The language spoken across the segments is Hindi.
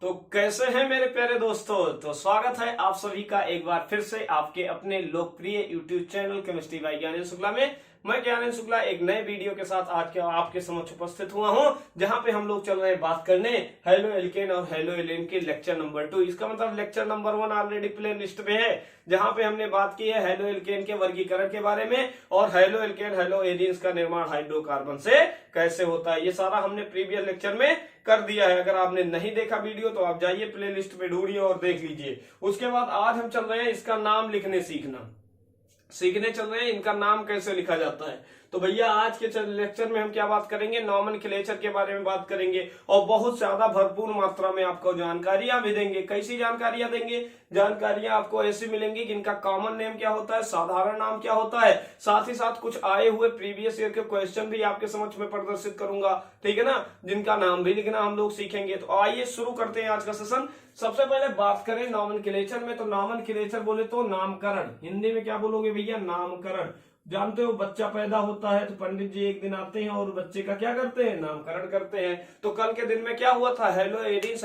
तो कैसे हैं मेरे प्यारे दोस्तों। तो स्वागत है आप सभी का एक बार फिर से आपके अपने लोकप्रिय YouTube channel chemistry bye Gyanendra Shukla में। मैं ज्ञानेंद्र शुक्ला एक नए वीडियो के साथ आज के आपके समक्ष उपस्थित हुआ हूं, जहां पे हम लोग चल रहे हैं बात करने हेलो एल्केन और हेलो एलेन के लेक्चर नंबर 2। इसका मतलब lecture number 1 already play list में है, जहां पे हमने बात की है हेलो एल्केन के वर्गीकरण के बारे में और हेलो एल्केन हेलो एरीन्स का निर्माण हाइड्रोकार्बन से कैसे होता है। ये सारा हमने प्रीवियस लेक्चर में कर दिया है। अगर आपने नहीं देखा वीडियो तो आप जाइए प्ले लिस्ट में ढूंढिए और देख लीजिए। उसके बाद आज हम चल रहे हैं इसका नाम लिखने सीखने चल रहे हैं, इनका नाम कैसे लिखा जाता है। तो भैया आज के लेक्चर में हम क्या बात करेंगे, नॉमेनक्लेचर के बारे में बात करेंगे और बहुत ज्यादा भरपूर मात्रा में आपको जानकारियां भी देंगे। कैसी जानकारियां देंगे? जानकारियां आपको ऐसी मिलेंगी कि इनका कॉमन नेम क्या होता है, साधारण नाम क्या होता है, साथ ही साथ कुछ आए हुए प्रीवियस ईयर के क्वेश्चन भी आपके समक्ष में प्रदर्शित करूंगा, ठीक है ना, जिनका नाम भी लिखना हम लोग सीखेंगे। तो आइए शुरू करते हैं आज का सेशन। सबसे पहले बात करें नॉमेनक्लेचर में, तो नॉमेनक्लेचर बोले तो नामकरण, हिंदी में क्या बोलोगे भैया, नामकरण। जानते हो बच्चा पैदा होता है तो पंडित जी एक दिन आते हैं और बच्चे का क्या करते हैं, नामकरण करते हैं। तो कल के दिन में क्या हुआ था, हेलो एरीन्स,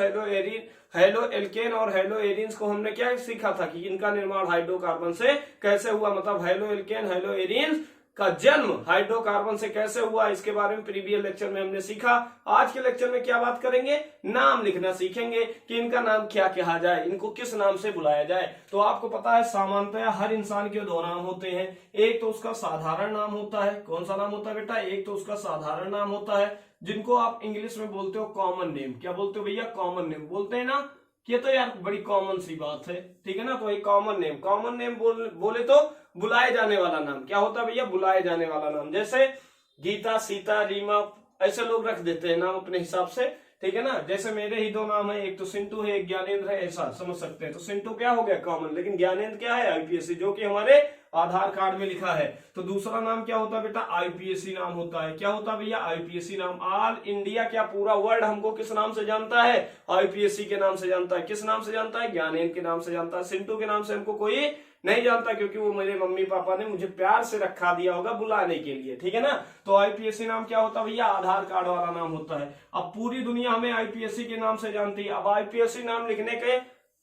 हेलो एल्केन और हेलो एरीन्स को हमने क्या सीखा था कि इनका निर्माण हाइड्रोकार्बन से कैसे हुआ। मतलब हेलो एल्केन हेलो एरीन्स का जन्म हाइड्रोकार्बन से कैसे हुआ, इसके बारे में प्रीवियस लेक्चर में हमने सीखा। आज के लेक्चर में क्या बात करेंगे, नाम लिखना सीखेंगे कि इनका नाम क्या कहा जाए, इनको किस नाम से बुलाया जाए। तो आपको पता है सामान्यतः हर इंसान के दो नाम होते हैं। एक तो उसका साधारण नाम होता है, कौन सा नाम होता है बेटा, एक तो उसका साधारण नाम होता है जिनको आप इंग्लिश में बोलते हो कॉमन नेम। क्या बोलते हो भैया, कॉमन नेम बोलते हैं ना। ये तो यार बड़ी कॉमन सी बात है, ठीक है ना। तो ये कॉमन नेम बोले तो बुलाए जाने वाला नाम क्या होता है भैया, बुलाए जाने वाला नाम। जैसे गीता, सीता, रीमा, ऐसे लोग रख देते हैं नाम अपने हिसाब से, ठीक है ना। जैसे मेरे ही दो नाम है, एक तो सिंटू है एक ज्ञानेंद्र है, ऐसा समझ सकते हैं। तो सिंटू क्या हो गया, कॉमन, लेकिन ज्ञानेंद्र क्या है, आईपीएससी, जो कि हमारे आधार कार्ड में लिखा है। तो दूसरा नाम क्या होता है बेटा, आईपीएससी नाम होता है। क्या होता है भैया, आईपीएससी नाम। ऑल इंडिया क्या पूरा वर्ल्ड हमको किस नाम से जानता है, आईपीएससी के नाम से जानता है। किस नाम से जानता है, ज्ञानेंद्र के नाम से जानता है। सिंटू के नाम से हमको कोई नहीं जानता, क्योंकि वो मेरे मम्मी पापा ने मुझे प्यार से रखा दिया होगा बुलाने के लिए, ठीक है ना। तो आईपीएससी नाम क्या होता है भैया, आधार कार्ड वाला नाम होता है। अब पूरी दुनिया हमें आईपीएससी के नाम से जानती है। अब आईपीएससी नाम लिखने के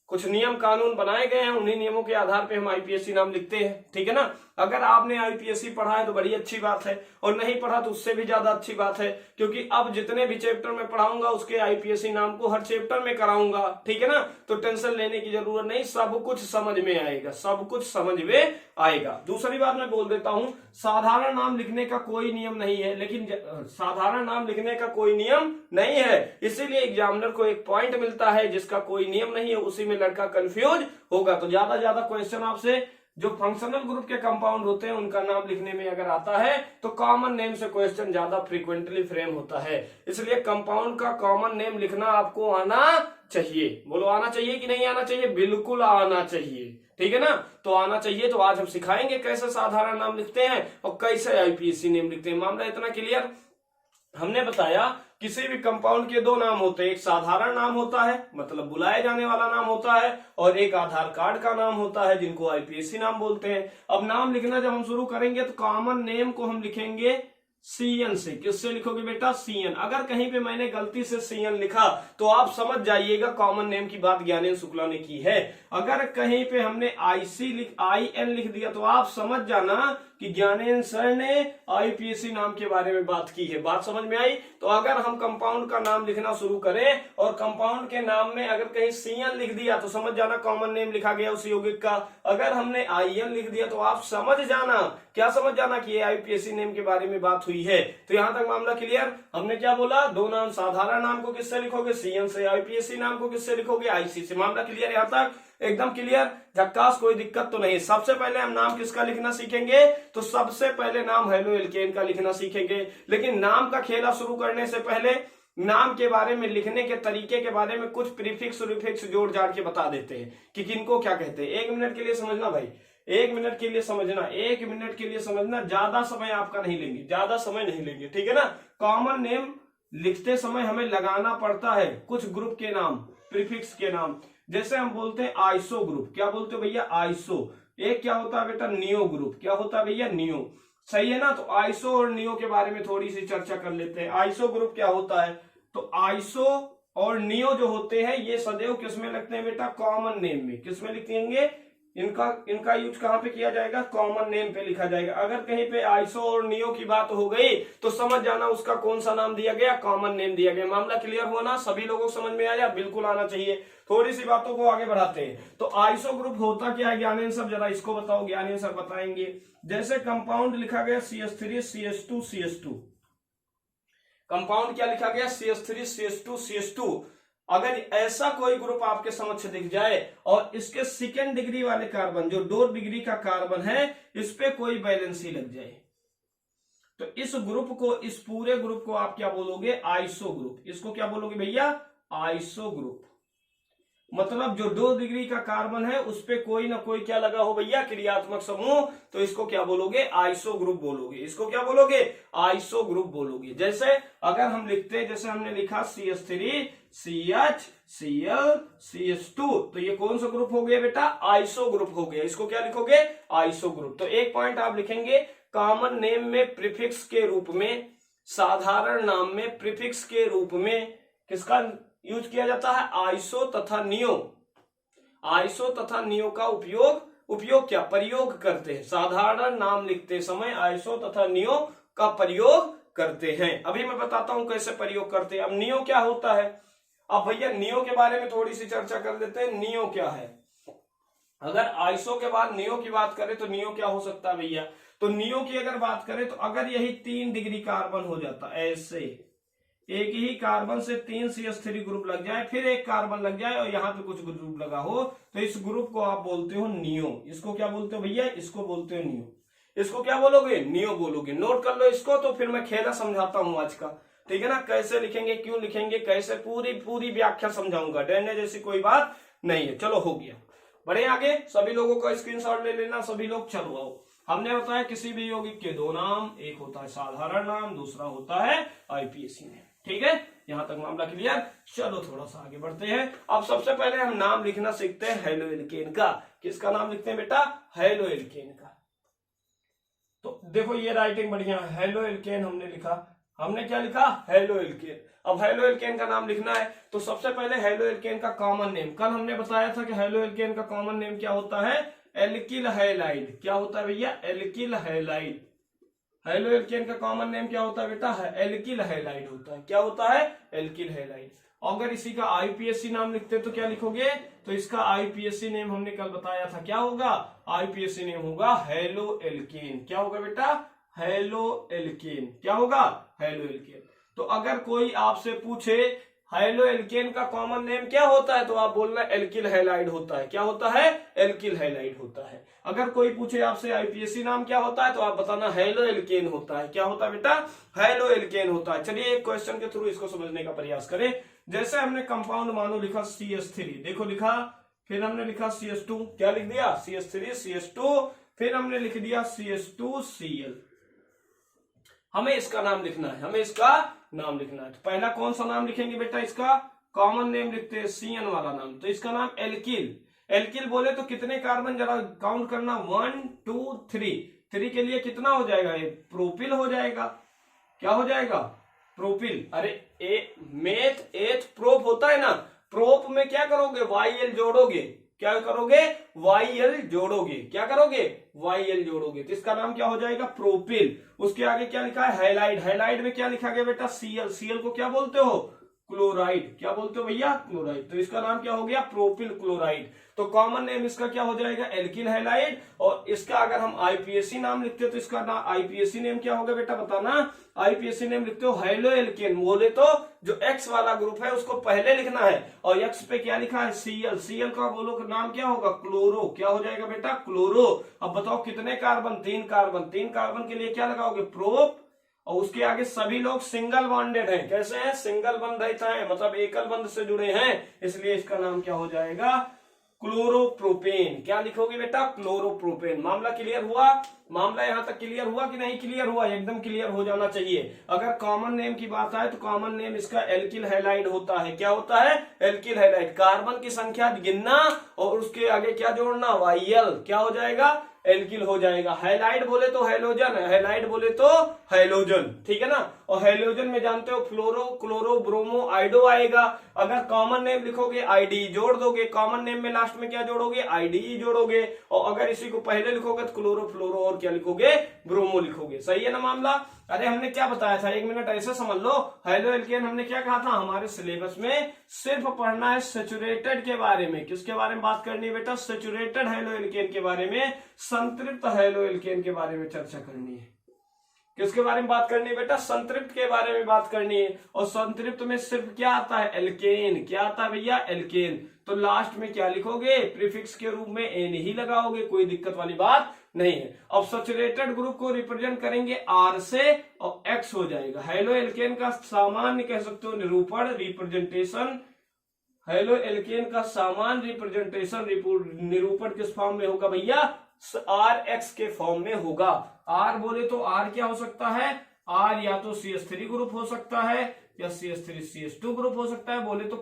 कुछ नियम कानून बनाए गए हैं, उन्हीं नियमों के आधार पे हम आईपीएससी नाम लिखते हैं, ठीक है ना। अगर आपने आईपीएससी पढ़ा है तो बड़ी अच्छी बात है, और नहीं पढ़ा तो उससे भी ज्यादा अच्छी बात है, क्योंकि अब जितने भी चैप्टर में पढ़ाऊंगा उसके आईपीएससी नाम को हर चैप्टर में कराऊंगा, ठीक है ना। तो टेंशन लेने की जरूरत नहीं, सब कुछ समझ में आएगा, सब कुछ समझ में आएगा। दूसरी बात मैं बोल देता हूं, साधारण नाम लिखने का कोई नियम नहीं है, लेकिन साधारण नाम लिखने का कोई नियम नहीं है, इसीलिए एग्जामिनर को एक पॉइंट मिलता है। जिसका कोई नियम नहीं है उसी में लड़का कंफ्यूज होगा। तो ज्यादा क्वेश्चन आपसे जो फंक्शनल ग्रुप के कंपाउंड होते हैं उनका नाम लिखने में अगर आता है तो कॉमन नेम से क्वेश्चन ज्यादा फ्रीक्वेंटली फ्रेम होता है। इसलिए कंपाउंड का कॉमन नेम लिखना आपको आना चाहिए। बोलो आना चाहिए कि नहीं आना चाहिए, बिल्कुल आना चाहिए, ठीक है ना। तो आना चाहिए। तो आज हम सिखाएंगे कैसे साधारण नाम लिखते हैं और कैसे आईपीएससी नेम लिखते हैं। मामला इतना क्लियर। हमने बताया किसी भी कंपाउंड के दो नाम होते हैं, एक साधारण नाम होता है मतलब बुलाए जाने वाला नाम होता है, और एक आधार कार्ड का नाम होता है जिनको आईपीएससी नाम बोलते हैं। अब नाम लिखना जब हम शुरू करेंगे तो कॉमन नेम को हम लिखेंगे सीएन से। किससे लिखोगे बेटा, सीएन। अगर कहीं पे मैंने गलती से सीएन लिखा तो आप समझ जाइएगा कॉमन नेम की बात ज्ञानेंद्र शुक्ला ने की है। अगर कहीं पे हमने आईएन लिख दिया तो आप समझ जाना कि ज्ञानेंद्र सर ने आईपीएससी नाम के बारे में बात की है। बात समझ में आई। तो अगर हम कंपाउंड का नाम लिखना शुरू करें और कंपाउंड के नाम में अगर कहीं सीएन लिख दिया तो समझ जाना कॉमन नेम लिखा गया उस यौगिक का। अगर हमने आईएन लिख दिया तो आप समझ जाना, क्या समझ जाना कि ये आईपीएससी नेम के बारे में बात हुई है। तो यहां तक मामला क्लियर। हमने क्या बोला, दो नाम, साधारण नाम को किससे लिखोगे, सीएन से, आईपीएससी नाम को किससे लिखोगे, आईसी से। मामला क्लियर, यहां तक एकदम क्लियर, झक्कास, कोई दिक्कत तो नहीं। सबसे पहले हम नाम किसका लिखना सीखेंगे, तो सबसे पहले नाम हेलो एल्केन का लिखना सीखेंगे। लेकिन नाम का खेला शुरू करने से पहले नाम के बारे में, लिखने के तरीके के बारे में कुछ प्रीफिक्स रिफिक्स जोड़ जाड़ के बता देते हैं कि किनको क्या कहते हैं। 1 मिनट के लिए समझना भाई, 1 मिनट के लिए समझना, 1 मिनट के लिए समझना, ज्यादा समय आपका नहीं लेंगे, ज्यादा समय नहीं लेंगे, ठीक है ना। कॉमन नेम लिखते समय हमें लगाना पड़ता है कुछ ग्रुप के नाम, प्रीफिक्स के नाम। जैसे हम बोलते हैं आइसो ग्रुप, क्या बोलते हो भैया, आइसो। एक क्या होता है बेटा, नियो ग्रुप। क्या होता है भैया, नियो। सही है ना। तो आइसो और नियो के बारे में थोड़ी सी चर्चा कर लेते हैं। आइसो ग्रुप क्या होता है, तो आइसो और नियो जो होते हैं ये सदैव किसमें लगते हैं बेटा, कॉमन नेम में। किसमें लिखेंगे, इनका यूज कहां पे किया जाएगा, कॉमन नेम पे लिखा जाएगा। अगर कहीं पे आइसो और नियो की बात हो गई तो समझ जाना उसका कौन सा नाम दिया गया, कॉमन नेम दिया गया। मामला क्लियर हुआ ना, सभी लोगों को समझ में आया, बिल्कुल आना चाहिए। थोड़ी सी बातों को आगे बढ़ाते हैं। तो आइसो ग्रुप होता क्या है ज्ञानेंद्र सर, जरा इसको बताओ। ज्ञानेंद्र सर बताएंगे, जैसे कंपाउंड लिखा गया CH3 CH2 CH2, कंपाउंड क्या लिखा गया, CH3 CH2 CH2। अगर ऐसा कोई ग्रुप आपके समक्ष दिख जाए और इसके सेकेंड डिग्री वाले कार्बन, जो 2 डिग्री का कार्बन है, इस पे कोई वैलेंसी लग जाए, तो इस ग्रुप को, इस पूरे ग्रुप को आप क्या बोलोगे, आइसो ग्रुप। इसको क्या बोलोगे भैया, आइसो ग्रुप। मतलब जो 2 डिग्री का कार्बन है उस पे कोई ना कोई क्या लगा हो भैया, क्रियात्मक समूह, तो इसको क्या बोलोगे, आइसो ग्रुप बोलोगे। इसको क्या बोलोगे, आइसो ग्रुप बोलोगे। जैसे अगर हम लिखते हैं, जैसे हमने लिखा CH3 CH Cl CH2, तो ये कौन सा ग्रुप हो गया बेटा, आइसो ग्रुप हो गया। इसको क्या लिखोगे, आइसो ग्रुप। तो एक पॉइंट आप लिखेंगे, कॉमन नेम में प्रीफिक्स के रूप में, साधारण नाम में प्रीफिक्स के रूप में किसका यूज किया जाता है, आइसो तथा नियो। आइसो तथा नियो का उपयोग क्या, प्रयोग करते हैं। साधारण नाम लिखते समय आइसो तथा नियो का प्रयोग करते हैं। अभी मैं बताता हूं कैसे प्रयोग करते हैं। अब नियो क्या होता है, अब भैया नियो के बारे में थोड़ी सी चर्चा कर लेते हैं। नियो क्या है, अगर आइसो के बाद नियो की बात करें तो नियो क्या हो सकता है भैया, तो नियो की अगर बात करें तो अगर यही 3 डिग्री कार्बन हो जाता, ऐसे एक ही कार्बन से 3 CH3 ग्रुप लग जाए, फिर एक कार्बन लग जाए और यहाँ पे कुछ ग्रुप लगा हो, तो इस ग्रुप को आप बोलते हो नियो। इसको क्या बोलते हो भैया, इसको बोलते हो नियो। इसको क्या बोलोगे, नियो बोलोगे। नोट कर लो इसको, तो फिर मैं खेला समझाता हूं आज का, ठीक है ना, कैसे लिखेंगे, क्यों लिखेंगे, कैसे, पूरी व्याख्या समझाऊंगा। डरने जैसी कोई बात नहीं है। चलो हो गया, बढ़े आगे। सभी लोगों का स्क्रीनशॉट ले लेना, सभी लोग। चलो आओ, हमने बताया किसी भी यौगिक के 2 नाम, एक होता है साधारण नाम, दूसरा होता है IUPAC नेम, ठीक है। यहां तक मामला क्लियर। चलो थोड़ा सा आगे बढ़ते हैं। अब सबसे पहले हम नाम लिखना सीखते हैं हेलोएल्केन का। किसका नाम लिखते हैं बेटा, हेलोएल्केन का। तो देखो ये राइटिंग बढ़िया है, हेलोएल्केन हमने लिखा। हमने क्या लिखा, हेलोएल्केन। अब हेलोएल्केन का नाम लिखना है तो सबसे पहले हेलोएल्केन का कॉमन नेम, कल हमने बताया था कि हेलोएल्केन का कॉमन नेम क्या होता है, एल्किल हैलाइड। क्या होता है भैया, एल्किल हैलाइड। हेलोएल्केन का कॉमन नेम क्या होता है बेटा, एल्किल हैलाइड होता है। क्या होता है, एल्किल हैलाइड। अगर इसी का IUPAC नाम लिखते तो क्या लिखोगे, तो इसका IUPAC नेम हमने कल बताया था, क्या होगा, IUPAC नेम होगा हेलोएल्केन। क्या होगा बेटा, हेलोएल्केन। क्या होगा, हेलोएल्केन। तो अगर कोई आपसे पूछे हेलोएल्केन का कॉमन नेम क्या होता है, तो आप बोलना एल्किल हैलाइड होता है। क्या होता है, एल्किल हैलाइड होता है। अगर कोई पूछे आपसे IUPAC नाम क्या होता है, तो आप बताना हेलोएल्केन होता है। क्या होता है बेटा, हेलोएल्केन होता है। चलिए एक क्वेश्चन के थ्रू इसको समझने का प्रयास करें। जैसे हमने कंपाउंड मानो लिखा CH3, देखो लिखा, फिर हमने लिखा CH2, क्या लिख दिया, CH3 CH2, फिर हमने लिख दिया CH2Cl। हमें इसका नाम लिखना है, हमें इसका नाम लिखना है। तो पहला कौन सा नाम लिखेंगे बेटा, इसका कॉमन नेम लिखते हैं, CN वाला नाम। तो इसका नाम एल्किल। एल्किल बोले तो कितने कार्बन, जरा काउंट करना, 1 2 3। 3 के लिए कितना हो जाएगा, ये प्रोपिल हो जाएगा। क्या हो जाएगा, प्रोपिल। अरे मेथ एथ प्रोप होता है ना, प्रोप में क्या करोगे, YL जोड़ोगे। क्या करोगे, YL जोड़ोगे। क्या करोगे, YL जोड़ोगे। तो इसका नाम क्या हो जाएगा, प्रोपिल। उसके आगे क्या लिखा है, हैलाइड। हैलाइड में क्या लिखा गया बेटा, Cl। Cl को क्या बोलते हो, क्लोराइड। क्या बोलते हो भैया, क्लोराइड। तो इसका नाम क्या हो गया, प्रोपिल क्लोराइड। तो कॉमन नेम इसका क्या हो जाएगा, एल्किल हैलाइड। और इसका अगर हम IUPAC नाम लिखते हो तो इसका नाम IUPAC नेम क्या होगा बेटा, बताना। IUPAC नेम लिखते हो हेलोएल्केन। बोले तो जो X वाला ग्रुप है उसको पहले लिखना है, और X पे क्या लिखा है, Cl। Cl का बोलो नाम क्या होगा, क्लोरो। क्या हो जाएगा बेटा, क्लोरो। अब बताओ कितने कार्बन, 3 कार्बन। 3 कार्बन के लिए क्या लगाओगे, प्रोप। और उसके आगे सभी लोग सिंगल बॉन्डेड हैं। कैसे हैं, सिंगल बंध रहित हैं, मतलब एकल बंध से जुड़े हैं, इसलिए इसका नाम क्या हो जाएगा, क्लोरोप्रोपेन। क्या लिखोगे बेटा, क्लोरोप्रोपेन। मामला क्लियर हुआ, मामला यहां तक क्लियर हुआ कि नहीं क्लियर हुआ, एकदम क्लियर हो जाना चाहिए। अगर कॉमन नेम की बात आए तो कॉमन नेम इसका एल्किल हैलाइड होता है। क्या होता है, एल्किल हैलाइड। कार्बन की संख्या गिनना और उसके आगे क्या जोड़ना, YL। क्या हो जाएगा, एल्किल हो जाएगा। हैलाइड बोले तो हैलोजन, हैलाइड बोले तो हैलोजन, ठीक है ना। और हेलोजन में जानते हो फ्लोरो, क्लोरो, ब्रोमो, आइडो आएगा। अगर कॉमन नेम लिखोगे आईडी जोड़ दोगे, कॉमन नेम में लास्ट में क्या जोड़ोगे, आईडी जोड़ोगे। और अगर इसी को पहले लिखोगे तो क्लोरो, फ्लोरो और क्या लिखोगे, ब्रोमो लिखोगे। सही है ना मामला। अरे हमने क्या बताया था, एक मिनट ऐसे समझ लो। हेलो एल्केन हमने क्या कहा था, हमारे सिलेबस में सिर्फ पढ़ना है सैचुरेटेड के बारे में। किसके बारे में बात करनी है बेटा, सैचुरेटेड हेलो एल्केन के बारे में, संतृप्त हेलो एल्केन के बारे में चर्चा करनी है। किसके बारे में बात करनी है बेटा, संतृप्त के बारे में बात करनी है। और संतृप्त में सिर्फ क्या आता है, एल्केन। क्या आता है भैया, एल्केन। तो लास्ट में क्या लिखोगे, प्रीफिक्स के रूप में एन ही लगाओगे, कोई दिक्कत वाली बात नहीं है। अब सैचुरेटेड ग्रुप को रिप्रेजेंट करेंगे आर से और एक्स हो जाएगा। हेलो एल्केन का सामान्य कह सकते हो निरूपण, रिप्रेजेंटेशन। हेलो एल्केन का सामान्य रिप्रेजेंटेशन, निरूपण किस फॉर्म में होगा भैया, आर एक्स के फॉर्म में होगा। आर बोले तो आर क्या हो सकता है, आर या तो CH3 ग्रुप हो सकता है या CH3CH2 ग्रुप हो सकता है। बोले तो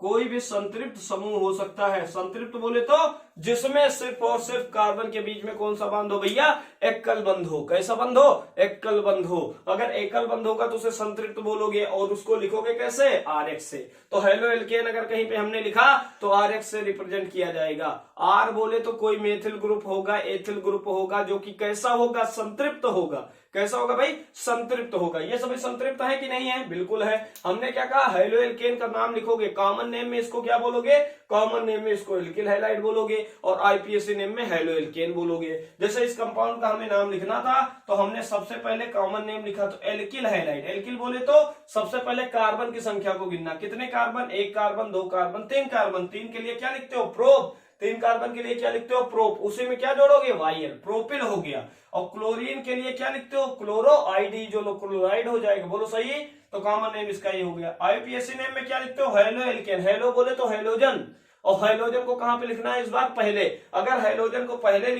कोई भी संतृप्त समूह हो सकता है। संतृप्त बोले तो जिसमें सिर्फ और सिर्फ कार्बन के बीच में कौन सा बंध हो भैया, एकल बंध हो। कैसा बंध हो, एकल बंध हो। अगर एकल बंध होगा तो उसे संतृप्त बोलोगे और उसको लिखोगे कैसे, RX से। तो हेलो एल्केन अगर कहीं पे हमने लिखा तो RX से रिप्रेजेंट किया जाएगा। R बोले तो कोई मेथिल ग्रुप होगा, एथिल ग्रुप होगा, जो कि कैसा होगा, संतृप्त होगा। कैसा होगा भाई, संतृप्त होगा। ये सभी संतृप्त है कि नहीं है, बिल्कुल है। हमने क्या कहा, हेलो एल्केन का नाम लिखोगे, कॉमन नेम में इसको क्या बोलोगे, कॉमन नेम में इसको एल्किल हैलाइड बोलोगे और IPAC नेम में हेलो एल्केन बोलोगे। जैसे इस कंपाउंड का हमें नाम लिखना था तो हमने सबसे पहले कॉमन नेम लिखा तो एल्किल हैलाइड। एल्किल बोले तो सबसे पहले कार्बन की संख्या को गिनना, कितने कार्बन, 1 कार्बन, 2 कार्बन, 3 कार्बन। 3 के लिए क्या लिखते हो, प्रोप। 3 कार्बन के लिए क्या लिखते हो, प्रोप। उसी में क्या जोड़ोगे, वाइल, प्रोपिल हो गया। और क्लोरीन के लिए क्या लिखते हो, क्लोरो, आईडी जो क्लोराइड हो जाएगा। बोलो सही। तो कॉमन नेम इसका ये हो गया। IPAC नेम में क्या लिखते हो, हेलो एल्केन। हेलो बोले तो हेलोजन, और हेलोजन को कहां पे लिखना है इस बार, पहले। अगर हेलोजन को पहले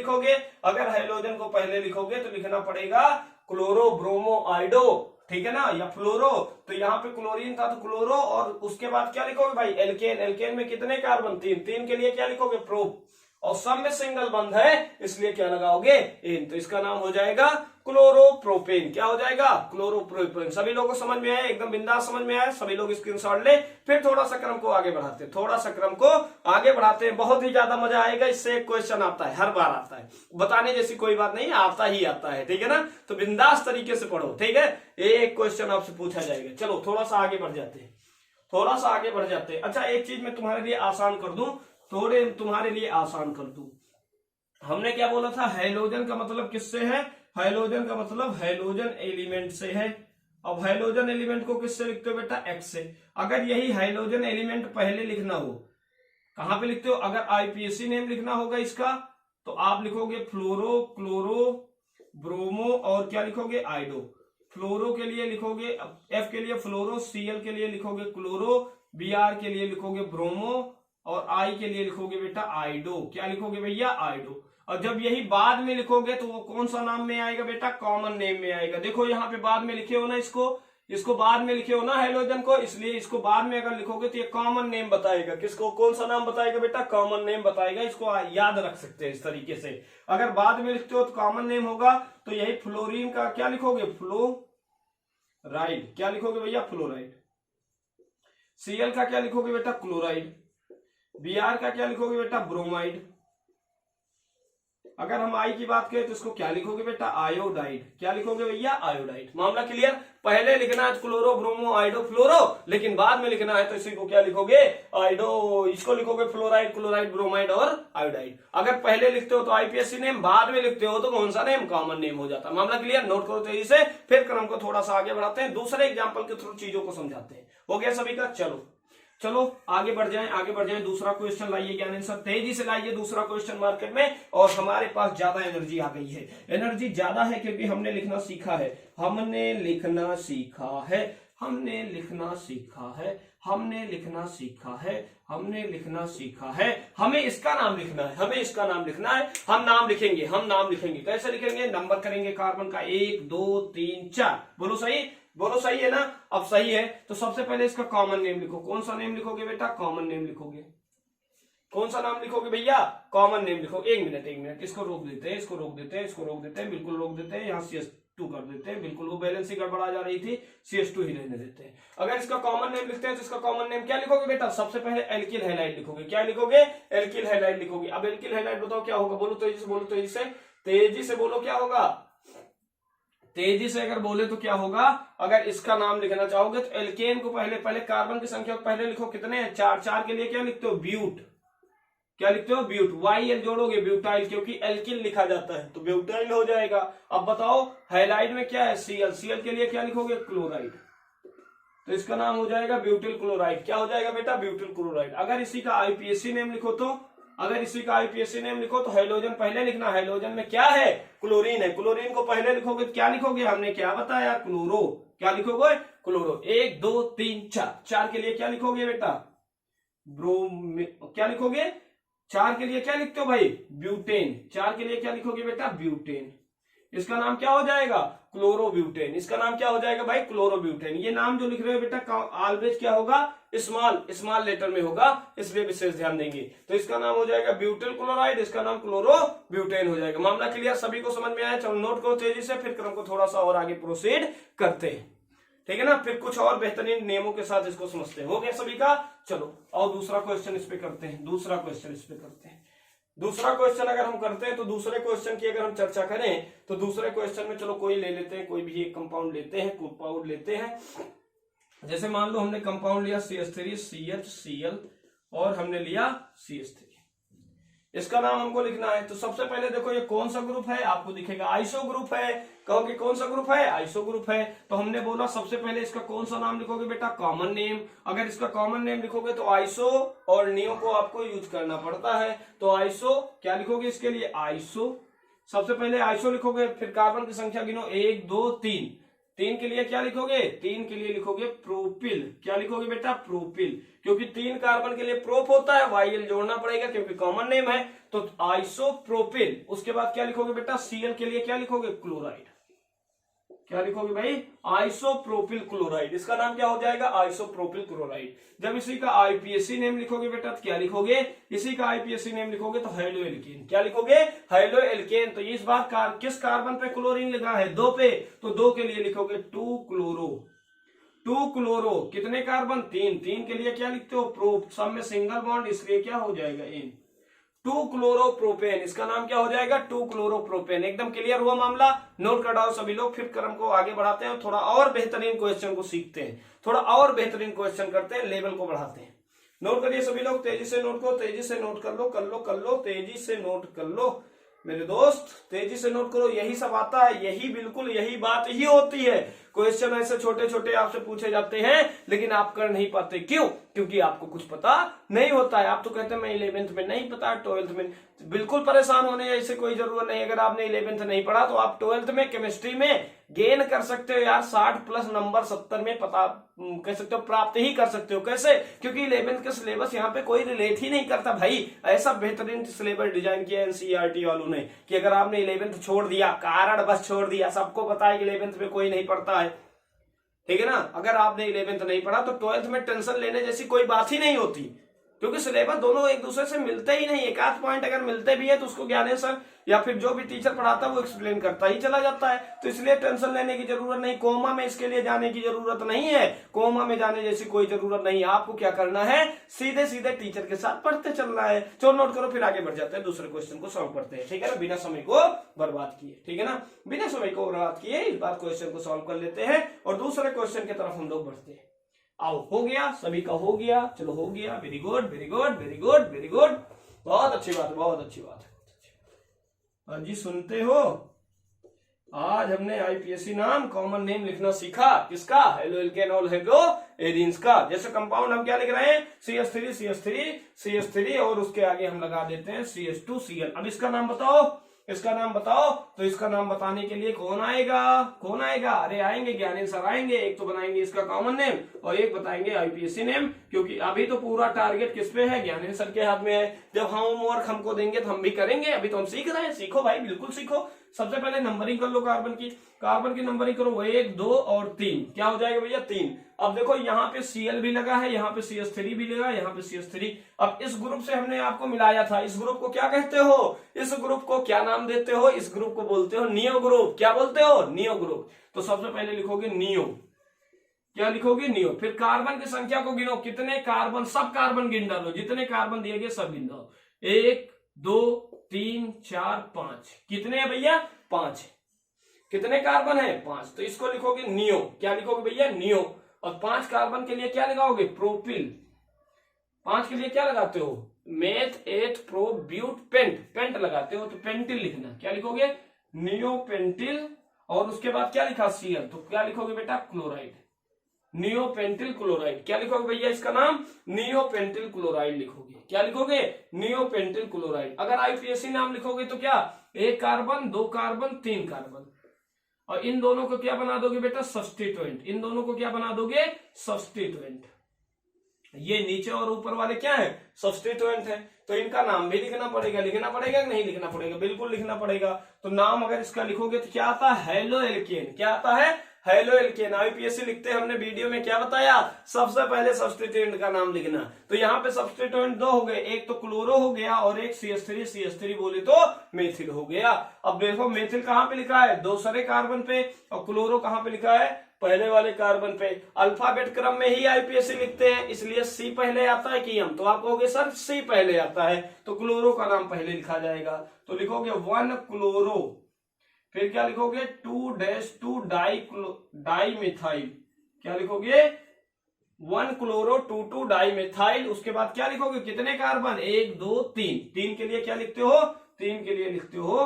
लिखोगे तो लिखना पड़ेगा क्लोरो, ब्रोमो, आइडो, ठीक है ना, या फ्लोरो। तो यहाँ पे क्लोरीन था तो क्लोरो, और उसके बाद क्या लिखोगे भाई, एल्केन। एल्केन में कितने कार्बन, 3। 3 के लिए क्या लिखोगे, प्रोप। और सब में सिंगल बंध है इसलिए क्या लगाओगे, एन। तो इसका नाम हो जाएगा क्लोरोप्रोपेन। क्या हो जाएगा, क्लोरोप्रोपेन। सभी लोगों को समझ में आया, एकदम बिंदास समझ में आया। सभी लोग स्क्रीनशॉट ले। फिर थोड़ा सा क्रम को आगे बढ़ाते हैं, बहुत ही ज्यादा मजा आएगा। इससे एक क्वेश्चन आता है, हर बार आता है, बताने जैसी कोई बात नहीं, आता ही आता है, ठीक है ना। तो बिंदास तरीके से पढ़ो, ठीक है। एक क्वेश्चन आपसे पूछा जाएगा। चलो थोड़ा सा आगे बढ़ जाते हैं। अच्छा एक चीज मैं तुम्हारे लिए आसान कर दूं, हमने क्या बोला था, हैलोजन का मतलब किससे है, हैलोजन का मतलब हैलोजन एलिमेंट से है। अब हैलोजन एलिमेंट को किससे लिखते हो बेटा, X से। अगर यही हैलोजन एलिमेंट पहले लिखना हो, कहां पे लिखते हो, अगर IPAC नेम लिखना होगा इसका तो आप लिखोगे फ्लोरो, क्लोरो, ब्रोमो और क्या लिखोगे, आइडो। फ्लोरो के लिए लिखोगे F के लिए फ्लोरो, Cl के लिए लिखोगे क्लोरो, Br के लिए लिखोगे ब्रोमो और I के लिए लिखोगे बेटा आइडो। क्या लिखोगे भैया, आइडो। और जब यही बाद में लिखोगे तो वो कौन सा नाम में आएगा बेटा, कॉमन नेम में आएगा। देखो यहाँ पे बाद में लिखे हो ना, इसको बाद में लिखे हो ना हेलोजन को, इसलिए इसको बाद में अगर लिखोगे तो ये कॉमन नेम बताएगा। किसको, कौन सा नाम बताएगा बेटा, कॉमन नेम बताएगा। इसको याद रख सकते हैं इस तरीके से। अगर बाद में लिखते हो तो कॉमन नेम होगा। तो यही फ्लोरीन का क्या लिखोगे, फ्लोराइड। क्या लिखोगे भैया, फ्लोराइड। Cl का क्या लिखोगे बेटा, क्लोराइड। Br का क्या लिखोगे बेटा, ब्रोमाइड। अगर हम I की बात करें तो इसको क्या लिखोगे बेटा, आयोडाइड। क्या लिखोगे भैया, आयोडाइड। मामला क्लियर। पहले लिखना है क्लोरो, ब्रोमो, आइडो, फ्लोरो, लेकिन बाद में लिखना है तो इसी को क्या लिखोगे, आइडो। इसको लिखोगे फ्लोराइड, क्लोराइड, ब्रोमाइड और आयोडाइड। अगर पहले लिखते हो तो IPAC नेम, बाद में लिखते हो तो कौन सा नेम, कॉमन नेम हो जाता है। मामला क्लियर, नोट करो तेजी से। फिर क्रम को थोड़ा सा आगे बढ़ाते हैं, दूसरे एग्जाम्पल के थ्रू चीजों को समझाते हैं। हो गया सभी का। चलो आगे बढ़ जाएं। दूसरा क्वेश्चन लाइए ज्ञानेंद्र, तेजी से लाइए दूसरा क्वेश्चन मार्केट में। और हमारे पास ज्यादा एनर्जी आ गई है, एनर्जी ज्यादा है क्योंकि हमने लिखना सीखा है। हमें इसका नाम लिखना है। हम नाम लिखेंगे। कैसे लिखेंगे, नंबर करेंगे कार्बन का 1 2 3 4। बोलो सही है ना। अब सही है तो सबसे पहले इसका कॉमन नेम लिखो। कौन सा नेम लिखोगे बेटा, कॉमन नेम लिखोगे। कौन सा नाम लिखोगे भैया? कॉमन नेम लिखो। एक मिनट, इसको रोक देते हैं, इसको रोक देते हैं, बिल्कुल रोक देते हैं। यहाँ CS2 कर देते हैं, बिल्कुल वो बैलेंस ही गड़बड़ा जा रही थी, CS2 ही रहने देते हैं। अगर इसका कॉमन नेम लिखते हैं तो इसका कॉमन नेम क्या लिखोगे बेटा? सबसे पहले एल्किल हैलाइड लिखोगे। क्या लिखोगे? एल्किल हैलाइड लिखोगे। अब एल्किल हैलाइड बताओ क्या होगा? बोलो तेजी से, बोलो तेजी से, तेजी से बोलो क्या होगा? तेजी से अगर बोले तो क्या होगा? अगर इसका नाम लिखना चाहोगे तो एल्केन को पहले कार्बन की संख्या को पहले लिखो। कितने हैं? 4। 4 के लिए क्या लिखते हो? ब्यूट। क्या लिखते हो? ब्यूट। YL जोड़ोगे ब्यूटाइल, क्योंकि एल्किल लिखा जाता है तो ब्यूटाइल हो जाएगा। अब बताओ हैलाइड में क्या है? Cl। Cl के लिए क्या लिखोगे? क्लोराइड। तो इसका नाम हो जाएगा ब्यूटिल क्लोराइड। क्या हो जाएगा बेटा? Butyl chloride. अगर इसी का IPSC नेम लिखो तो, अगर इसी का IPSC नेम लिखो तो हाइड्रोजन पहले लिखना। हाइड्रोजन में क्या है? क्लोरीन है। क्लोरीन को पहले लिखोगे तो क्या लिखोगे? हमने क्या बताया? क्लोरो। क्या लिखोगे? क्लोरो। 1 2 3 4। 4 के लिए क्या लिखोगे बेटा? क्या लिखोगे? 4 के लिए क्या लिखते हो भाई? ब्यूटेन। 4 के लिए क्या लिखोगे बेटा? ब्यूटेन। इसका नाम क्या हो जाएगा? क्लोरोब्यूटेन। इसका नाम क्या हो जाएगा भाई? क्लोरोब्यूटेन। ये नाम जो लिख रहे हो बेटा ऑलवेज क्या होगा? स्मॉल लेटर में होगा, इसलिए विशेष ध्यान देंगे। तो इसका नाम हो जाएगा ब्यूटिल क्लोराइड, इसका नाम क्लोरोब्यूटेन हो जाएगा। मामला क्लियर? सभी को समझ में आया? चलो नोट करो तेजी से, फिर क्रम को थोड़ा सा और आगे प्रोसीड करते हैं, ठीक है ना? फिर कुछ और बेहतरीन नियमों के साथ इसको समझते हैं। हो गया सभी का? चलो और दूसरा क्वेश्चन इस पे करते हैं। दूसरा क्वेश्चन अगर हम करते हैं तो दूसरे क्वेश्चन की अगर हम चर्चा करें तो दूसरे क्वेश्चन में चलो कोई ले लेते हैं, कोई भी एक कंपाउंड लेते हैं, कंपाउंड लेते हैं। जैसे मान लो हमने कंपाउंड लिया CH3 CHCl और हमने लिया CH3। इसका नाम हमको लिखना है। तो सबसे पहले देखो ये कौन सा ग्रुप है? आपको दिखेगा आइसो ग्रुप है। कहोगे कौन सा ग्रुप है? आइसो ग्रुप है। तो हमने बोला सबसे पहले इसका कौन सा नाम लिखोगे बेटा? Common name. अगर इसका कॉमन नेम लिखोगे तो आइसो और नियो को आपको यूज करना पड़ता है। तो आइसो क्या लिखोगे इसके लिए? आइसो। सबसे पहले आइसो लिखोगे, फिर कार्बन की संख्या गिनो 1 2 3। 3 के लिए क्या लिखोगे? 3 के लिए लिखोगे प्रोपिल। क्या लिखोगे बेटा? प्रोपिल। क्योंकि 3 कार्बन के लिए प्रोप होता है, YL जोड़ना पड़ेगा क्योंकि कॉमन नेम है। तो आइसोप्रोपिल। उसके बाद क्या लिखोगे बेटा? Cl के लिए क्या लिखोगे? क्लोराइड। क्या लिखोगे भाई? Isopropyl chloride. इसका नाम क्या हो जाएगा? Isopropyl chloride. जब इसी का IPSC नेम लिखोगे बेटा तो क्या लिखोगे? इसी का IPSC नेम लिखोगे तो हाइड्रोएल्केन। क्या लिखोगे? हाइड्रोएल्केन। तो इस बार किस कार्बन पे क्लोरीन लगा है? 2 पे। तो 2 के लिए लिखोगे 2 क्लोरो। 2 क्लोरो। कितने कार्बन? 3। 3 के लिए क्या लिखते हो? प्रोप। सब में सिंगल बॉन्ड, इसलिए क्या हो जाएगा? N। 2 क्लोरोप्रोपेन। इसका नाम क्या हो जाएगा? 2 क्लोरोप्रोपेन। एकदम क्लियर हुआ मामला? नोट कर डालो सभी लोग। फिर क्रम को आगे बढ़ाते हैं, थोड़ा और बेहतरीन क्वेश्चन को सीखते हैं, थोड़ा और बेहतरीन क्वेश्चन करते हैं, लेवल को बढ़ाते हैं। नोट करिए सभी लोग, तेजी से नोट करो, तेजी से नोट कर लो, तेजी से नोट कर लो मेरे दोस्त, तेजी से नोट करो। यही सब आता है, यही बिल्कुल यही बात ही होती है। क्वेश्चन ऐसे छोटे छोटे आपसे पूछे जाते हैं लेकिन आप कर नहीं पाते। क्यों? क्योंकि आपको कुछ पता नहीं होता है। आप तो कहते हैं मैं 11th में नहीं पता, 12th में। बिल्कुल परेशान होने ऐसे कोई जरूरत नहीं। अगर आपने 11th नहीं पढ़ा तो आप 12th में केमिस्ट्री में गेन कर सकते हो यार। 60+ नंबर 70 में पता कह सकते हो, प्राप्त ही कर सकते हो। कैसे? क्योंकि 11th का सिलेबस यहाँ पे कोई रिलेट ही नहीं करता भाई। ऐसा बेहतरीन सिलेबस डिजाइन किया NCERT वालों ने कि अगर आपने 11th छोड़ दिया, कारण बस छोड़ दिया, सबको पता है कि 11th में कोई नहीं पढ़ता है, ठीक है ना? अगर आपने 11th नहीं पढ़ा तो 12th में टेंशन लेने जैसी कोई बात ही नहीं होती, क्योंकि सिलेबस दोनों एक दूसरे से मिलते ही नहीं। एक आध पॉइंट अगर मिलते भी है तो उसको ज्ञानेश्वर या फिर जो भी टीचर पढ़ाता है वो एक्सप्लेन करता ही चला जाता है। तो इसलिए टेंशन लेने की जरूरत नहीं। कोमा में इसके लिए जाने की जरूरत नहीं है, कोमा में जाने जैसी कोई जरूरत नहीं है। आपको क्या करना है? सीधे सीधे टीचर के साथ पढ़ते चलना है। चलो नोट करो, फिर आगे बढ़ जाते हैं, दूसरे क्वेश्चन को सॉल्व करते हैं, ठीक है ना? बिना समय को बर्बाद किए, ठीक है ना? बिना समय को बर्बाद किए इस बार क्वेश्चन को सॉल्व कर लेते हैं और दूसरे क्वेश्चन की तरफ हम लोग बढ़ते हैं। आओ, हो गया सभी का? हो गया, चलो हो गया। Very good, very good, very good, very good. बहुत अच्छी बात है, बहुत अच्छी बात है। हाँ जी, सुनते हो? आज हमने IPSC नाम, कॉमन नेम लिखना सीखा। किसका? हाइड्रोएल्केनॉल हाइड्रोएरिन्स का। जैसे कंपाउंड हम क्या लिख रहे हैं? CH3 CH3 CH3 और उसके आगे हम लगा देते हैं CH2Cl। अब इसका नाम बताओ, इसका नाम बताओ। तो इसका नाम बताने के लिए कौन आएगा? कौन आएगा? अरे आएंगे, ज्ञानेश्वर सर आएंगे। एक तो बनाएंगे इसका कॉमन नेम और एक बताएंगे IPSC नेम, क्योंकि अभी तो पूरा टारगेट किस पे है? ज्ञानेश्वर सर के हाथ में है। जब हम होमवर्क हमको देंगे तो हम भी करेंगे। अभी तो हम सीख रहे हैं। सीखो भाई, बिल्कुल सीखो, सबसे पहले नंबरिंग कर लो कार्बन की नंबरिंग करो 1 2 और 3। क्या हो जाएगा भैया 3। अब देखो यहाँ पे Cl भी लगा है, यहाँ पे CH3 भी लगा, यहाँ पे CH3। अब इस ग्रुप से हमने आपको मिलाया था, इस ग्रुप को क्या कहते हो, इस ग्रुप को क्या नाम देते हो, इस ग्रुप को बोलते हो नियो ग्रुप। क्या बोलते हो, नियो ग्रुप। तो सबसे पहले लिखोगे नियो, क्या लिखोगे नियो। फिर कार्बन की संख्या को गिनो, कितने कार्बन, सब कार्बन गिन डालो, जितने कार्बन दिए गए सब गिन डालो। 1 2 3 4 5। कितने हैं भैया, 5। कितने कार्बन है, 5। तो इसको लिखोगे नियो। क्या लिखोगे भैया, नियो। और 5 कार्बन के लिए क्या लगाओगे, प्रोपिल। 5 के लिए क्या लगाते हो, मेथ 8 प्रो ब्यूट पेंट, पेंट लगाते हो तो पेंटिल लिखना। क्या लिखोगे, नियो पेंटिल। और उसके बाद क्या लिखा, Cl, तो क्या लिखोगे बेटा, क्लोराइड, नियोपेंटिल क्लोराइड। क्या लिखोगे भैया इसका नाम, नियोपेंटिल क्लोराइड लिखोगे। क्या लिखोगे, नियोपेंटिल क्लोराइड। अगर आईपीएसी नाम लिखोगे तो क्या, 1 कार्बन 2 कार्बन 3 कार्बन, और इन दोनों को क्या बना दोगे बेटा, सब्स्टिट्यूएंट। इन दोनों को क्या बना दोगे, सब्स्टिट्यूएंट। ये नीचे और ऊपर वाले क्या है, सब्स्टिट्यूएंट है। तो इनका नाम भी लिखना पड़ेगा, लिखना पड़ेगा कि नहीं लिखना पड़ेगा, बिल्कुल लिखना पड़ेगा। तो नाम अगर इसका लिखोगे तो क्या आता है, हेलो एल्केन। क्या आता है, हेलो एल्केन। आईपीएससी लिखते हैं, हमने वीडियो में क्या बताया, सबसे पहले सब्स्टिट्यूएंट का नाम लिखना। तो यहाँ पे सब्स्टिट्यूएंट 2 हो गए, एक तो क्लोरो हो गया और एक CH3, CH3 बोले तो मेथिल हो गया। अब देखो मेथिल कहाँ पे लिखा है, दूसरे कार्बन पे, और क्लोरो कहाँ पे लिखा है, पहले वाले कार्बन पे। अल्फाबेट क्रम में ही आईपीएससी लिखते हैं, इसलिए सी पहले आता है कि एम, तो आप कहोगे सर सी पहले आता है, तो क्लोरो का नाम पहले लिखा जाएगा। तो लिखोगे 1 क्लोरो, फिर क्या लिखोगे 2-2 डाई मिथाइल। क्या लिखोगे, 1 क्लोरो 2 डाई मिथाइल। उसके बाद क्या लिखोगे, कितने कार्बन, 1 2 3। 3 के लिए क्या लिखते हो, 3 के लिए लिखते हो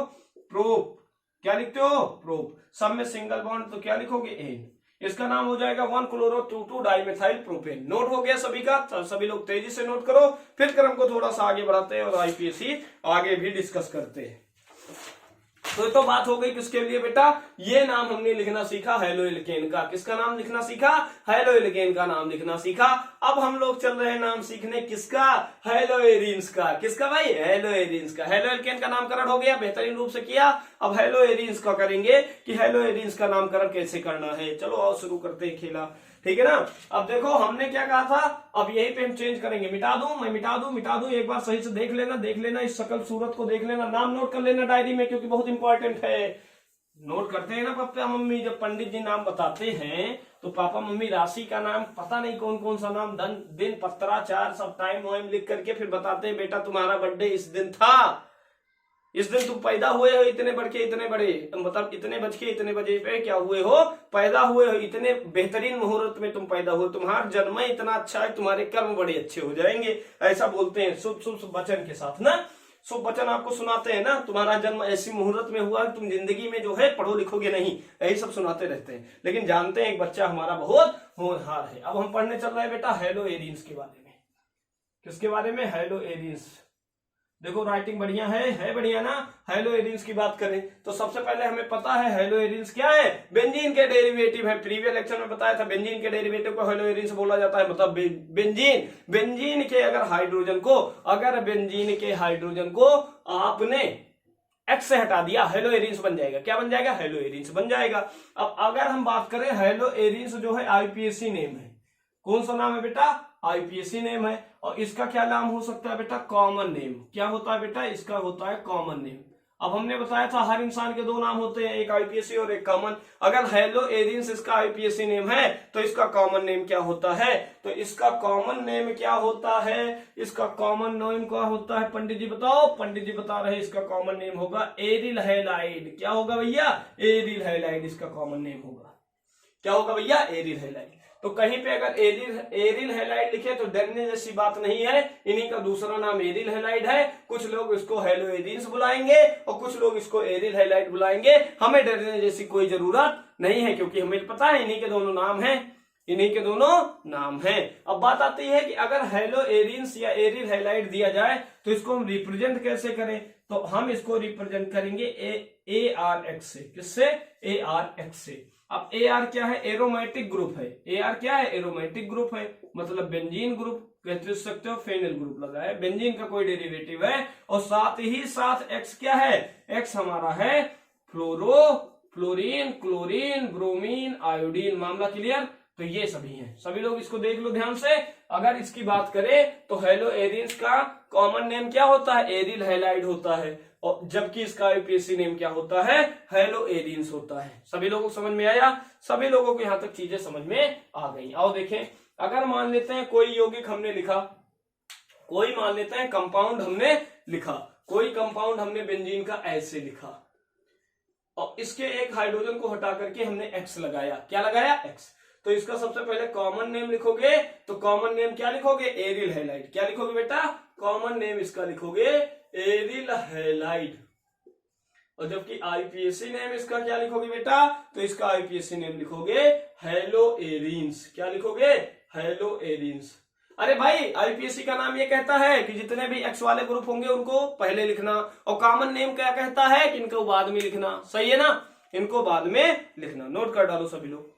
प्रोप। क्या लिखते हो, प्रोप। सब में सिंगल बॉन्ड, तो क्या लिखोगे, एन। इसका नाम हो जाएगा 1 chloro 2 di methyl propane. Note हो गया सभी का, तो सभी लोग तेजी से नोट करो। फिर क्रम को थोड़ा सा आगे बढ़ाते हैं और आईपीएससी आगे भी डिस्कस करते हैं। तो बात हो गई किसके लिए बेटा, ये नाम हमने लिखना सीखा हेलो एल्केन का। किसका नाम लिखना सीखा, हेलो एल्केन का नाम लिखना सीखा। अब हम लोग चल रहे हैं नाम सीखने किसका, हेलो एरीन्स का। किसका भाई, हेलो एरीन्स का। हेलो एल्केन का नामकरण हो गया, बेहतरीन रूप से किया। अब हेलो एरीन्स का करेंगे कि हेलो एरीन्स का नामकरण कैसे करना है। चलो आओ शुरू करते हैं खेला, ठीक है ना। अब देखो हमने क्या कहा था, अब यहीं पे हम चेंज करेंगे। मिटा दूं, मैं मिटा दूं, एक बार सही से देख लेना, इस शकल सूरत को देख लेना, नाम नोट कर लेना डायरी में, क्योंकि बहुत इंपॉर्टेंट है। नोट करते हैं ना पापा मम्मी, जब पंडित जी नाम बताते हैं तो पापा मम्मी राशि का नाम, पता नहीं कौन कौन सा नाम, दिन पत्राचार सब टाइम वाइम लिख करके फिर बताते हैं, बेटा तुम्हारा बर्थडे इस दिन था, इस दिन तुम पैदा हुए हो, इतने बढ़ के इतने बड़े, मतलब इतने बज के इतने बजे पे क्या हुए हो, पैदा हुए हो, इतने बेहतरीन मुहूर्त में तुम पैदा हुए, तुम्हारा जन्म इतना अच्छा है, तुम्हारे कर्म बड़े अच्छे हो जाएंगे, ऐसा बोलते हैं शुभ शुभ वचन के साथ ना। शुभ वचन आपको सुनाते हैं ना, तुम्हारा जन्म ऐसी मुहूर्त में हुआ, तुम जिंदगी में जो है पढ़ो लिखोगे नहीं, यही सब सुनाते रहते हैं। लेकिन जानते हैं एक बच्चा हमारा बहुत होनहार है। अब हम पढ़ने चल रहे हैं बेटा हेलो एरीन्स के बारे में। किसके बारे में, हेलो एरीन्स। देखो राइटिंग बढ़िया है बढ़िया ना। हेलो एरीन्स की बात करें तो सबसे पहले हमें पता है हेलो एरीन्स क्या है, बेंजीन के डेरिवेटिव है। प्रीवियस लेक्चर में बताया था बेंजीन के डेरिवेटिव को हेलो एरीन्स बोला जाता है, मतलब बेंजीन के अगर बेंजीन के हाइड्रोजन को आपने एक्स से हटा दिया, हेलो एरीन्स बन जाएगा। क्या बन जाएगा, हेलो एरीन्स बन जाएगा। अब अगर हम बात करें हेलो एरीन्स जो है आईपीएससी नेम है, कौन सा नाम है बेटा, आईपीएससी नेम है। और इसका क्या नाम हो सकता है बेटा, कॉमन नेम। क्या होता है बेटा, इसका होता है कॉमन नेम। अब हमने बताया था हर इंसान के 2 नाम होते हैं, एक आईपीएससी और एक कॉमन। अगर हेलो एरीन्स इसका आईपीएससी नेम है तो इसका कॉमन नेम क्या होता है, तो इसका कॉमन नेम क्या होता है, इसका कॉमन नेम क्या होता है, पंडित जी बताओ। पंडित जी बता रहे हैं इसका कॉमन नेम होगा एरिल हैलाइड। क्या होगा भैया, एरिल हैलाइड इसका कॉमन नेम होगा। क्या होगा भैया, एरिल हैलाइड। तो कहीं पे अगर एरिल हैलाइड लिखे तो डरने जैसी बात नहीं है, इन्हीं का दूसरा नाम एरिल हैलाइड है। कुछ लोग इसको हेलो एरीन्स बुलाएंगे और कुछ लोग इसको एरिल हैलाइड बुलाएंगे। हमें डरने जैसी कोई जरूरत नहीं है, क्योंकि हमें पता है इन्हीं के दोनों नाम हैं, इन्हीं के दोनों नाम हैं। अब बात आती है कि अगर हेलो एरीन्स या एरिल हैलाइड दिया जाए तो इसको हम रिप्रेजेंट कैसे करें, तो हम इसको रिप्रेजेंट करेंगे ARX से। किससे, ARX से। अब AR क्या है, एरोमेटिक ग्रुप है। AR क्या है, एरोमेटिक ग्रुप है, मतलब बेंजीन ग्रुप कह सकते हो, फेनिल ग्रुप लगा है, बेंजीन का कोई डेरिवेटिव है। और साथ ही साथ X क्या है, X हमारा है फ्लोरो, फ्लोरीन, क्लोरीन, ब्रोमीन, आयोडीन। मामला क्लियर? तो ये सभी हैं। सभी लोग इसको देख लो ध्यान से। अगर इसकी बात करें तो हेलो एरिन्स का कॉमन नेम क्या होता है? एरिल हैलाइड होता है, और जबकि इसका आईपीएससी नेम क्या होता है? हेलो एरिन्स होता है। सभी लोगों को समझ में आया? सभी लोगों को यहां तक चीजें समझ में आ गई। आओ देखें, अगर मान लेते हैं कोई यौगिक हमने लिखा, कोई मान लेते हैं कंपाउंड हमने लिखा, कोई कंपाउंड हमने बेंजीन का ऐसे लिखा, और इसके एक हाइड्रोजन को हटा करके हमने एक्स लगाया। क्या लगाया? एक्स। तो इसका सबसे पहले कॉमन नेम लिखोगे, तो कॉमन नेम क्या लिखोगे? Aryl halide. क्या लिखोगे बेटा? कॉमन नेम इसका लिखोगे एरिल हैलाइड। और जबकि आईपीएससी नेम इसका क्या लिखोगे बेटा? तो इसका आईपीएससी नेम लिखोगे हेलो एरिन्स। क्या लिखोगे? Hello arenes. अरे भाई, आईपीएससी का नाम ये कहता है कि जितने भी एक्स वाले ग्रुप होंगे उनको पहले लिखना, और कॉमन नेम क्या कहता है कि इनको बाद में लिखना। सही है ना? इनको बाद में लिखना। नोट कर डालो सभी लोग।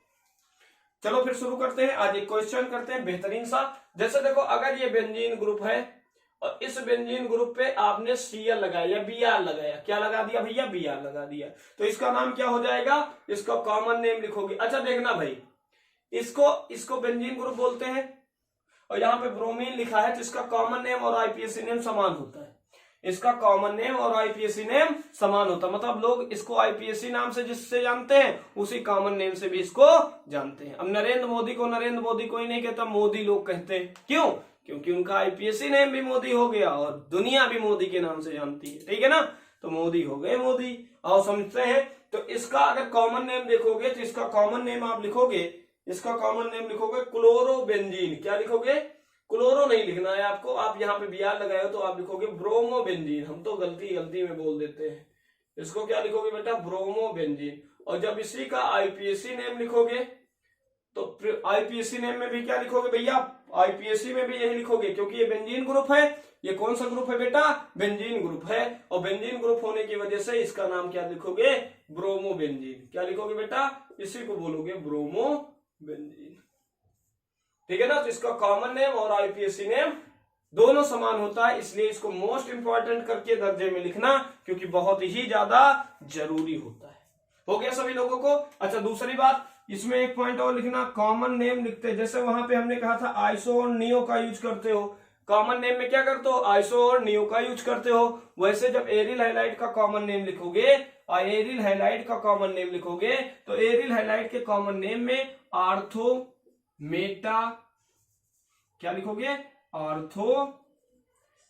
चलो फिर शुरू करते हैं। आज एक क्वेश्चन करते हैं बेहतरीन सा। जैसे देखो, अगर ये बेंजीन ग्रुप है और इस बेंजीन ग्रुप पे आपने Cl लगाया या Br लगाया, क्या लगा दिया भैया? Br लगा दिया, तो इसका नाम क्या हो जाएगा? इसका कॉमन नेम लिखोगे। अच्छा देखना भाई, इसको बेंजीन ग्रुप बोलते हैं, और यहाँ पे ब्रोमीन लिखा है, तो इसका कॉमन नेम और आईपीएससी नेम समान होता है। इसका कॉमन नेम और आईपीएससी नेम समान होता है, मतलब लोग इसको आईपीएससी नाम से जिससे जानते हैं उसी कॉमन नेम से भी इसको जानते हैं। अब नरेंद्र मोदी को नरेंद्र मोदी कोई नहीं कहता, मोदी लोग कहते हैं। क्यों? क्योंकि उनका आईपीएससी नेम भी मोदी हो गया और दुनिया भी मोदी के नाम से जानती है। ठीक है ना? तो मोदी हो गए मोदी। आओ समझते हैं। तो इसका अगर कॉमन नेम देखोगे तो इसका कॉमन नेम आप लिखोगे, इसका कॉमन नेम लिखोगे क्लोरोबेंजीन। क्या लिखोगे? क्लोरो नहीं लिखना है आपको, आप यहाँ पे Br लगाए हो तो आप लिखोगे ब्रोमोबेंजीन। हम तो गलती में बोल देते हैं। इसको क्या लिखोगे बेटा? ब्रोमोबेंजीन। और जब इसी का आईपीएससी नेम लिखोगे तो आईपीएससी नेम में भी क्या लिखोगे भैया? आईपीएससी में भी यही लिखोगे, क्योंकि ये बेंजीन ग्रुप है। ये कौन सा ग्रुप है बेटा? बेंजीन ग्रुप है, और बेंजीन ग्रुप होने की वजह से इसका नाम क्या लिखोगे? ब्रोमोबेंजीन। क्या लिखोगे बेटा? इसी को बोलोगे ब्रोमोबेंजीन। ठीक है ना? तो इसका कॉमन नेम और आईपीएससी नेम दोनों समान होता है, इसलिए इसको मोस्ट इंपॉर्टेंट करके दर्जे में लिखना, क्योंकि बहुत ही ज्यादा जरूरी होता है। हो गया सभी लोगों को? अच्छा दूसरी बात, इसमें एक पॉइंट और लिखना, कॉमन नेम लिखते, जैसे वहां पे हमने कहा था आइसो और नियो का यूज करते हो। कॉमन नेम में क्या करते हो? आइसो और नियो का यूज करते हो। वैसे जब एरिल हैलाइड का कॉमन नेम लिखोगे, और एरिल हैलाइड का कॉमन नेम लिखोगे, तो एरिल हैलाइड के कॉमन नेम में आर्थो, मेटा, क्या लिखोगे? आर्थो,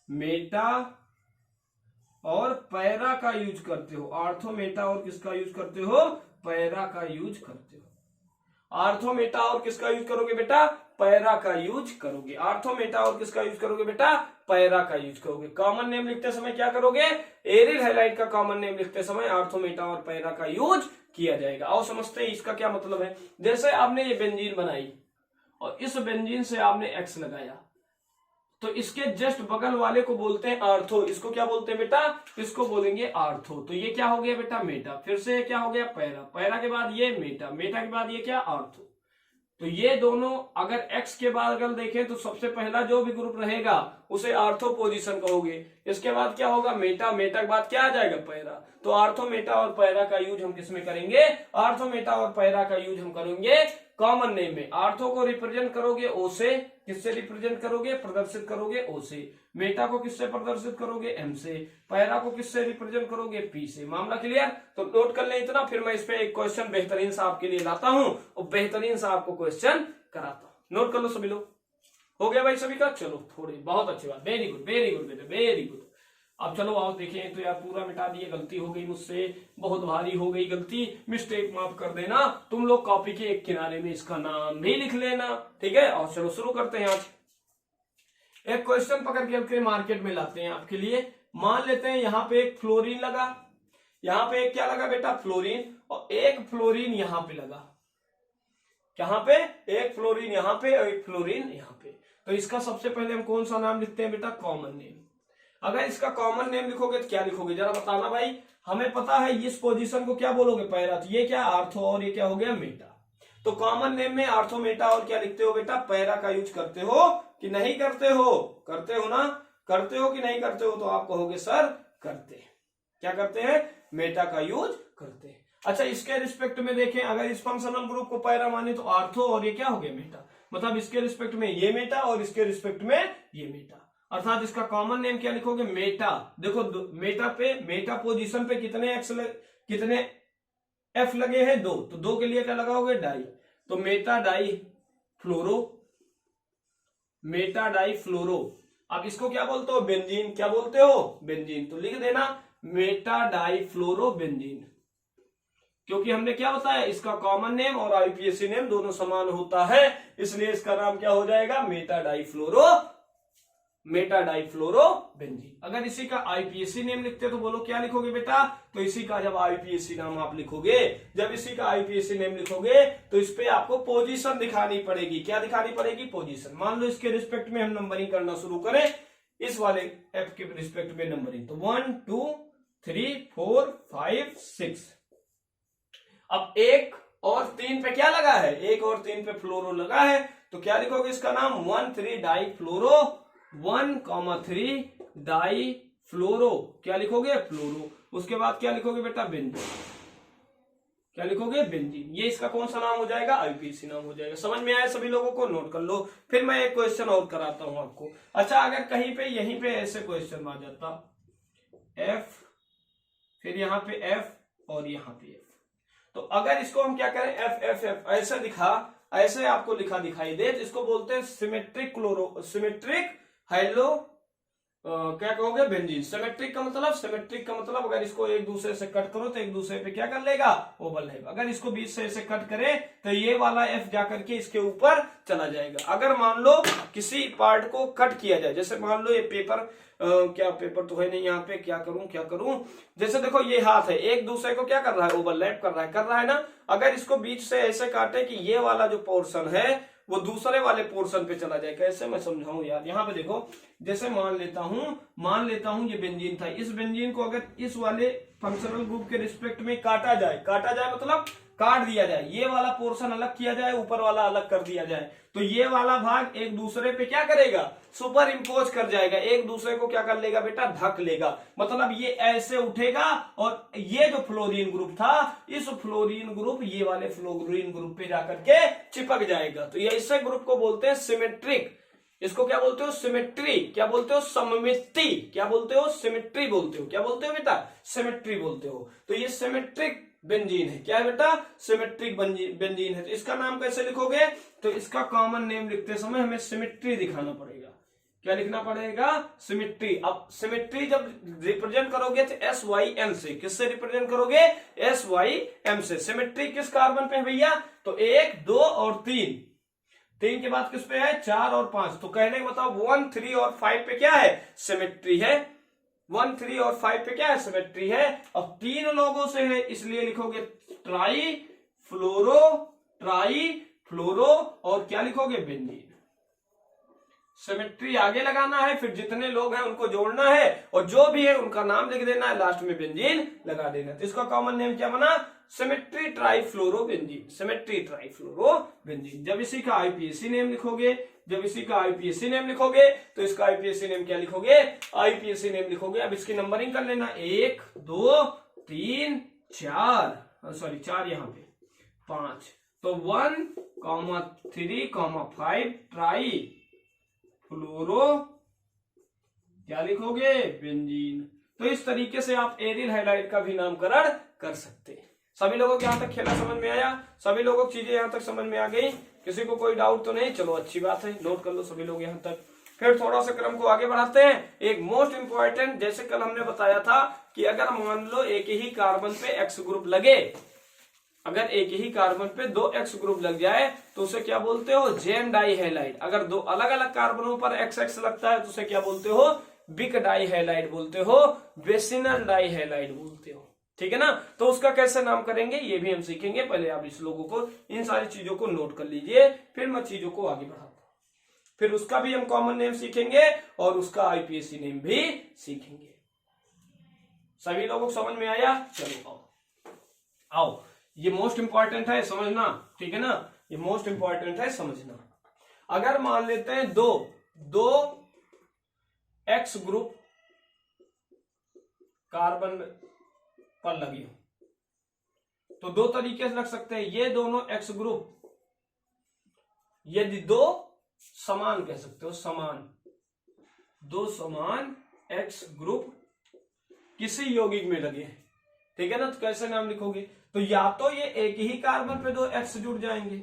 मेटा और पैरा का यूज करते हो। आर्थो, मेटा और किसका यूज करते हो? पैरा का यूज करते हो। आर्थो, मेटा और किसका यूज करोगे बेटा? पैरा का यूज करोगे। आर्थो, मेटा और किसका यूज करोगे बेटा? पैरा का यूज करोगे। कॉमन नेम लिखते समय क्या करोगे? एरिल हैलाइड का कॉमन नेम लिखते समय आर्थो, मेटा और पैरा का यूज किया जाएगा। आओ समझते हैं इसका क्या मतलब है। जैसे आपने ये बेंजीन बनाई और इस बेंजीन से आपने एक्स लगाया, तो इसके जस्ट बगल वाले को बोलते हैं आर्थो। इसको क्या बोलते हैं बेटा? इसको बोलेंगे आर्थो। तो ये क्या हो गया बेटा? मेटा। फिर से क्या हो गया? पैरा। पैरा के बाद ये मेटा, मेटा के बाद ये क्या? आर्थो। तो ये दोनों अगर एक्स के बाद अगर देखें तो सबसे पहला जो भी ग्रुप रहेगा उसे आर्थो पोजीशन कहोगे। इसके बाद क्या होगा? मेटा। मेटा के बाद क्या आ जाएगा? पैरा। तो आर्थो, मेटा और पैरा का यूज हम किसमें करेंगे? आर्थो, मेटा और पैरा का यूज हम करेंगे कॉमन नेम में। आर्थो को रिप्रेजेंट करोगे ओ से, किससे रिप्रेजेंट करोगे? प्रदर्शित करोगे ओ से। मेटा को किससे प्रदर्शित करोगे? एम से। पैरा को किससे रिप्रेजेंट करोगे? पी से। मामला क्लियर? तो नोट कर ले इतना, फिर मैं इस पे एक क्वेश्चन बेहतरीन सा आपके लिए लाता हूं और बेहतरीन सा आपको क्वेश्चन कराता हूं। नोट कर लो सभी लोग। हो गया भाई सभी का? चलो थोड़ी बहुत अच्छी बात, वेरी गुड वेरी गुड बेटा, वेरी गुड। अब चलो आओ देखें। तो यार पूरा मिटा दिए, गलती हो गई मुझसे, बहुत भारी हो गई गलती, मिस्टेक माफ कर देना। तुम लोग कॉपी के एक किनारे में इसका नाम भी लिख लेना, ठीक है? और चलो शुरू करते हैं। आज एक क्वेश्चन पकड़ के मार्केट में लाते हैं आपके लिए। मान लेते हैं यहाँ पे एक फ्लोरीन लगा, यहाँ पे एक क्या लगा बेटा? फ्लोरीन, और एक फ्लोरीन यहाँ पे लगा। कहाँ पे? एक फ्लोरीन यहाँ पे और एक फ्लोरीन यहाँ पे। तो इसका सबसे पहले हम कौन सा नाम लिखते हैं बेटा? Common name. अगर इसका कॉमन नेम लिखोगे तो क्या लिखोगे जरा बताना भाई। हमें पता है इस पोजीशन को क्या बोलोगे? पैरा। तो ये क्या? आर्थो, और ये क्या हो गया? मेटा। तो कॉमन नेम में आर्थो, मेटा और क्या लिखते हो बेटा? पैरा का यूज करते हो कि नहीं करते हो? करते हो ना? करते हो कि नहीं करते हो? तो आप कहोगे सर करते हैं। क्या करते हैं? मेटा का यूज करते हैं। अच्छा, इसके रिस्पेक्ट में देखें, अगर इस फंक्शनल ग्रुप को पैरा माने तो आर्थो और ये क्या हो गया मेटा, मतलब इसके रिस्पेक्ट में ये मेटा और इसके रिस्पेक्ट में ये मेटा, अर्थात इसका कॉमन नेम क्या लिखोगे, मेटा। देखो मेटा पोजीशन पे कितने एफ लगे हैं, 2, तो 2 के लिए क्या लगाओगे, डाई, तो मेटा डाई फ्लोरो। अब इसको क्या बोलते हो, बेंजीन। क्या बोलते हो, बेंजीन। तो लिख देना मेटा डाई फ्लोरो बेंजीन, क्योंकि हमने क्या बताया, इसका कॉमन नेम और आईपीएसी नेम दोनों समान होता है, इसलिए इसका नाम क्या हो जाएगा, मेटा डाई फ्लोरो बेंजीन। अगर इसी का आईपीएसी नेम लिखते तो बोलो क्या लिखोगे बेटा, तो इसी का जब आईपीएसी नाम आप लिखोगे, जब इसी का आईपीएसी नेम लिखोगे तो इस पे आपको पोजीशन दिखानी पड़ेगी। क्या दिखानी पड़ेगी, पोजीशन। मान लो इसके रिस्पेक्ट में हम नंबरिंग करना शुरू करें, इस वाले एफ के रिस्पेक्ट में नंबरिंग, तो 1 2 3 4 5 6। अब 1 और 3 पे क्या लगा है, 1 और 3 पे फ्लोरो लगा है, तो क्या लिखोगे इसका नाम, 1,3 डाई फ्लोरो, 1,3 डाई फ्लोरो, क्या लिखोगे, फ्लोरो। उसके बाद क्या लिखोगे बेटा, बेंजीन। क्या लिखोगे, बेंजीन। ये इसका कौन सा नाम हो जाएगा, आईपीसी नाम हो जाएगा। समझ में आया सभी लोगों को, नोट कर लो। फिर मैं एक क्वेश्चन और कराता हूं आपको। अच्छा, अगर कहीं पे यहीं पे ऐसे क्वेश्चन आ जाता, एफ, फिर यहाँ पे एफ और यहाँ पे एफ, तो अगर इसको हम क्या करें, एफ एफ एफ ऐसे आपको लिखा दिखाई दे, तो इसको बोलते हैं सिमेट्रिक हाइलो क्या कहोगे, बेंजीन। सिमेट्रिक का मतलब अगर इसको एक दूसरे से कट करो तो एक दूसरे पे क्या कर लेगा, ओवरलैप। अगर इसको बीच से ऐसे कट करे तो ये वाला एफ जाकर के इसके ऊपर चला जाएगा। अगर मान लो किसी पार्ट को कट किया जाए, जैसे मान लो ये पेपर क्या पेपर तो है नहीं यहाँ पे, क्या करूं, जैसे देखो ये हाथ है, एक दूसरे को क्या कर रहा है, ओवरलैप कर रहा है ना। अगर इसको बीच से ऐसे काटे कि ये वाला जो पोर्शन है वो दूसरे वाले पोर्शन पे चला जाए, कैसे मैं समझाऊं यार। यहाँ पे देखो, जैसे मान लेता हूं ये बेंजीन था, इस बेंजीन को अगर इस वाले फंक्शनल ग्रुप के रिस्पेक्ट में काटा जाए मतलब काट दिया जाए, ये वाला पोर्शन अलग किया जाए, ऊपर वाला अलग कर दिया जाए, तो ये वाला भाग एक दूसरे पे क्या करेगा, सुपर इम्पोज कर जाएगा, एक दूसरे को क्या कर लेगा बेटा, ढक लेगा। मतलब ये ऐसे उठेगा और ये जो फ्लोरीन ग्रुप था, इस फ्लोरीन ग्रुप ये वाले फ्लोरीन ग्रुप पे जाकर के चिपक जाएगा। तो ये इसे ग्रुप को बोलते हैं सिमेट्रिक। इसको क्या बोलते हो, सिमेट्री। क्या बोलते हो, सममिति। क्या बोलते हो, सिमेट्री बोलते हो। क्या बोलते हो बेटा, सिमेट्री बोलते हो। तो ये सिमेट्रिक बेंजीन है। क्या है बेटा, सिमेट्रिक बेंजीन है। तो इसका नाम कैसे लिखोगे, तो इसका कॉमन नेम लिखते समय हमें सिमेट्री दिखाना पड़ेगा। क्या लिखना पड़ेगा, सिमेट्री। अब सिमेट्री जब रिप्रेजेंट करोगे तो SYM से, किससे रिप्रेजेंट करोगे, SYM से। सिमेट्री किस कार्बन पे है भैया, तो 1 2 और 3 के बाद किस पे है, 4 और 5। तो कहने का मतलब 1 3 और 5 पे क्या है, सिमेट्री है। 1 3 और 5 पे क्या है, सिमेट्री है। अब 3 लोगों से है, इसलिए लिखोगे ट्राई फ्लोरो और क्या लिखोगे, बेंजीन। सिमेट्री आगे लगाना है, फिर जितने लोग हैं उनको जोड़ना है और जो भी है उनका नाम लिख देना है, लास्ट में बेंजीन लगा देना। तो इसका कॉमन नेम क्या बना, symmetry trifluoro benzene. Symmetry trifluoro benzene. जब इसी का आईपीएसी नेम लिखोगे तो इसका आईपीएसी नेम क्या लिखोगे, आईपीएसी नेम लिखोगे। अब इसकी नंबरिंग कर लेना, 1 2 3 4, सॉरी 4 यहाँ पे 5, तो 1 3 5 ट्राई फ्लोरो क्या लिखोगे, बेंजीन। तो इस तरीके से आप एरियल हैलाइड का भी नामकरण कर सकते हैं। सभी लोगों को यहाँ तक खेला समझ में आया, सभी लोगों की चीजें यहाँ तक समझ में आ गई, किसी को कोई डाउट तो नहीं, चलो अच्छी बात है, नोट कर लो सभी लोग यहाँ तक। फिर थोड़ा सा क्रम को आगे बढ़ाते हैं। एक मोस्ट इंपॉर्टेंट, जैसे कल हमने बताया था कि अगर मान लो एक ही कार्बन पे एक्स ग्रुप लगे, अगर एक ही कार्बन पे 2 एक्स ग्रुप लग जाए तो उसे क्या बोलते हो, जेम डाई हैलाइड। अगर 2 अलग अलग कार्बनों पर एक्स एक्स लगता है तो उसे क्या बोलते हो, बिक डाई हैलाइड बोलते हो, बेसिनल डाई हैलाइड बोलते हो। ठीक है ना। तो उसका कैसे नाम करेंगे ये भी हम सीखेंगे। पहले आप इस लोगों को, इन सारी चीजों को नोट कर लीजिए, फिर मैं चीजों को आगे बढ़ाता हूं। फिर उसका भी हम कॉमन नेम सीखेंगे और उसका आईपीएसी नेम भी सीखेंगे। सभी लोगों को समझ में आया, चलो आओ ये मोस्ट इंपॉर्टेंट है समझना, ठीक है ना, ये मोस्ट इंपॉर्टेंट है समझना। अगर मान लेते हैं दो एक्स ग्रुप कार्बन पर लगी हो। तो दो तरीके से रख सकते हैं, ये दोनों एक्स ग्रुप, यदि दो समान कह सकते हो, समान, दो समान एक्स ग्रुप किसी यौगिक में लगे, ठीक है ना, तो कैसे नाम लिखोगे? तो या तो ये एक ही कार्बन पे दो एक्स जुड़ जाएंगे,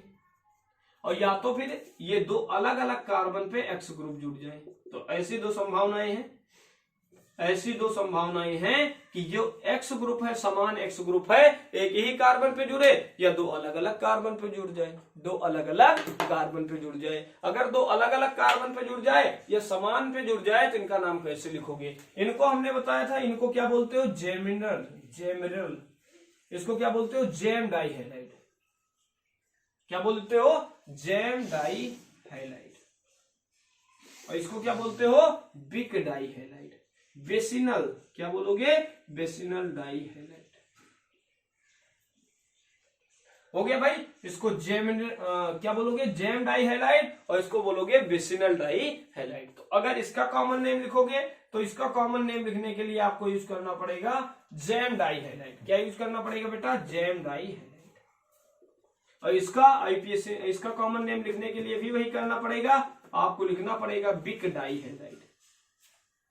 और या तो फिर ये दो अलग अलग कार्बन पे एक्स ग्रुप जुड़ जाए। तो ऐसी दो संभावनाएं हैं, ऐसी दो संभावनाएं हैं कि जो एक्स ग्रुप है, समान एक्स ग्रुप है, एक ही कार्बन पे जुड़े या दो अलग अलग कार्बन पे जुड़ जाए, दो अलग अलग कार्बन पे जुड़ जाए। अगर दो अलग अलग कार्बन पे जुड़ जाए या समान पे जुड़ जाए तो इनका नाम कैसे लिखोगे? इनको हमने बताया था, इनको क्या बोलते हो? Geminal, geminal. इसको क्या बोलते हो? Gem dihalide. क्या बोलते हो? Gem dihalide. और इसको क्या बोलते हो? बिक डाई हैलाइड। बेसिनल, क्या बोलोगे? बेसिनल डाई हैलाइड। हो गया भाई। इसको क्या बोलोगे? जेम डाई हैलाइड, और इसको बोलोगे बेसिनल डाई हैलाइड। तो अगर इसका कॉमन नेम लिखोगे तो इसका कॉमन नेम लिखने के लिए आपको यूज करना पड़ेगा जेम डाई हैलाइड। क्या यूज करना पड़ेगा बेटा? Gem dihalide. और इसका आईपीएसी, इसका कॉमन नेम लिखने के लिए भी वही करना पड़ेगा, आपको लिखना पड़ेगा बिक डाई हैलाइड।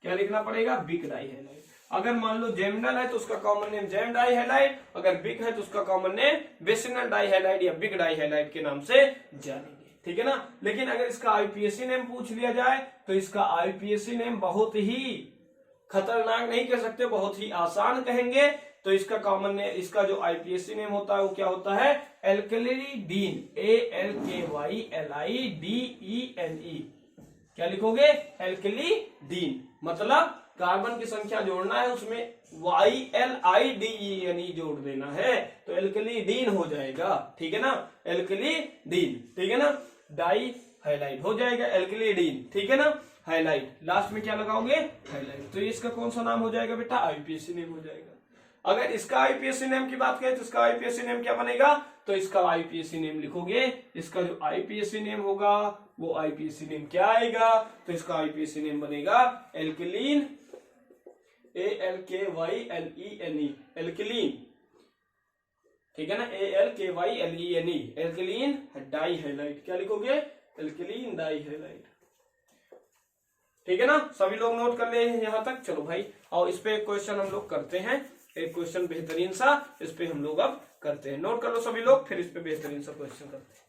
क्या लिखना पड़ेगा? बिक डाई हैलाइड। अगर मान लो जेमिनल है तो उसका common name gem dihalide, अगर बिक है तो उसका common name vicinal dihalide या बिक डाई हैलाइड के नाम से जानेंगे, ठीक है ना। लेकिन अगर इसका आईपीएसी नेम पूछ लिया जाए तो इसका आईपीएसी नेम बहुत ही खतरनाक नहीं कह सकते, बहुत ही आसान कहेंगे। तो इसका कॉमन नेम, इसका जो आईपीएसी नेम होता है वो क्या होता है? एल्कलीडीन, ALKYLIDENE। क्या लिखोगे? एल्कलीडीन। मतलब कार्बन की संख्या जोड़ना है, उसमें YLIDENE जोड़ देना है, तो एल्कलीडीन हो जाएगा, ठीक है ना। एल्कलीडीन, ठीक है ना। डाई हाइलाइड हो जाएगा एल्कलीडीन, ठीक है ना। हाइलाइट, लास्ट में क्या लगाओगे? हाइलाइट। तो इसका कौन सा नाम हो जाएगा बेटा? आईपीएसी नेम हो जाएगा। अगर इसका आईपीएसी नेम की बात करें तो इसका आईपीएसी नेम क्या बनेगा? तो इसका आईपीएसी नेम लिखोगे, इसका जो आईपीएसी नेम होगा वो आईपीएसी नेम क्या आएगा? तो इसका आईपीएसी नेम बनेगा एल्कलीन, ALKYLENE, एल्कलीन, ठीक है ना, ALKYLENE, एल्कलीन डाई हैलाइड। क्या लिखोगे? एल्कलीन डाई हैलाइड, ठीक है ना। सभी लोग नोट कर ले यहां तक। चलो भाई, और इस पे एक क्वेश्चन हम लोग करते हैं, एक क्वेश्चन बेहतरीन सा, इस पे हम लोग अब करते हैं। नोट कर लो सभी लोग, फिर इस पे बेहतरीन सा क्वेश्चन करते हैं।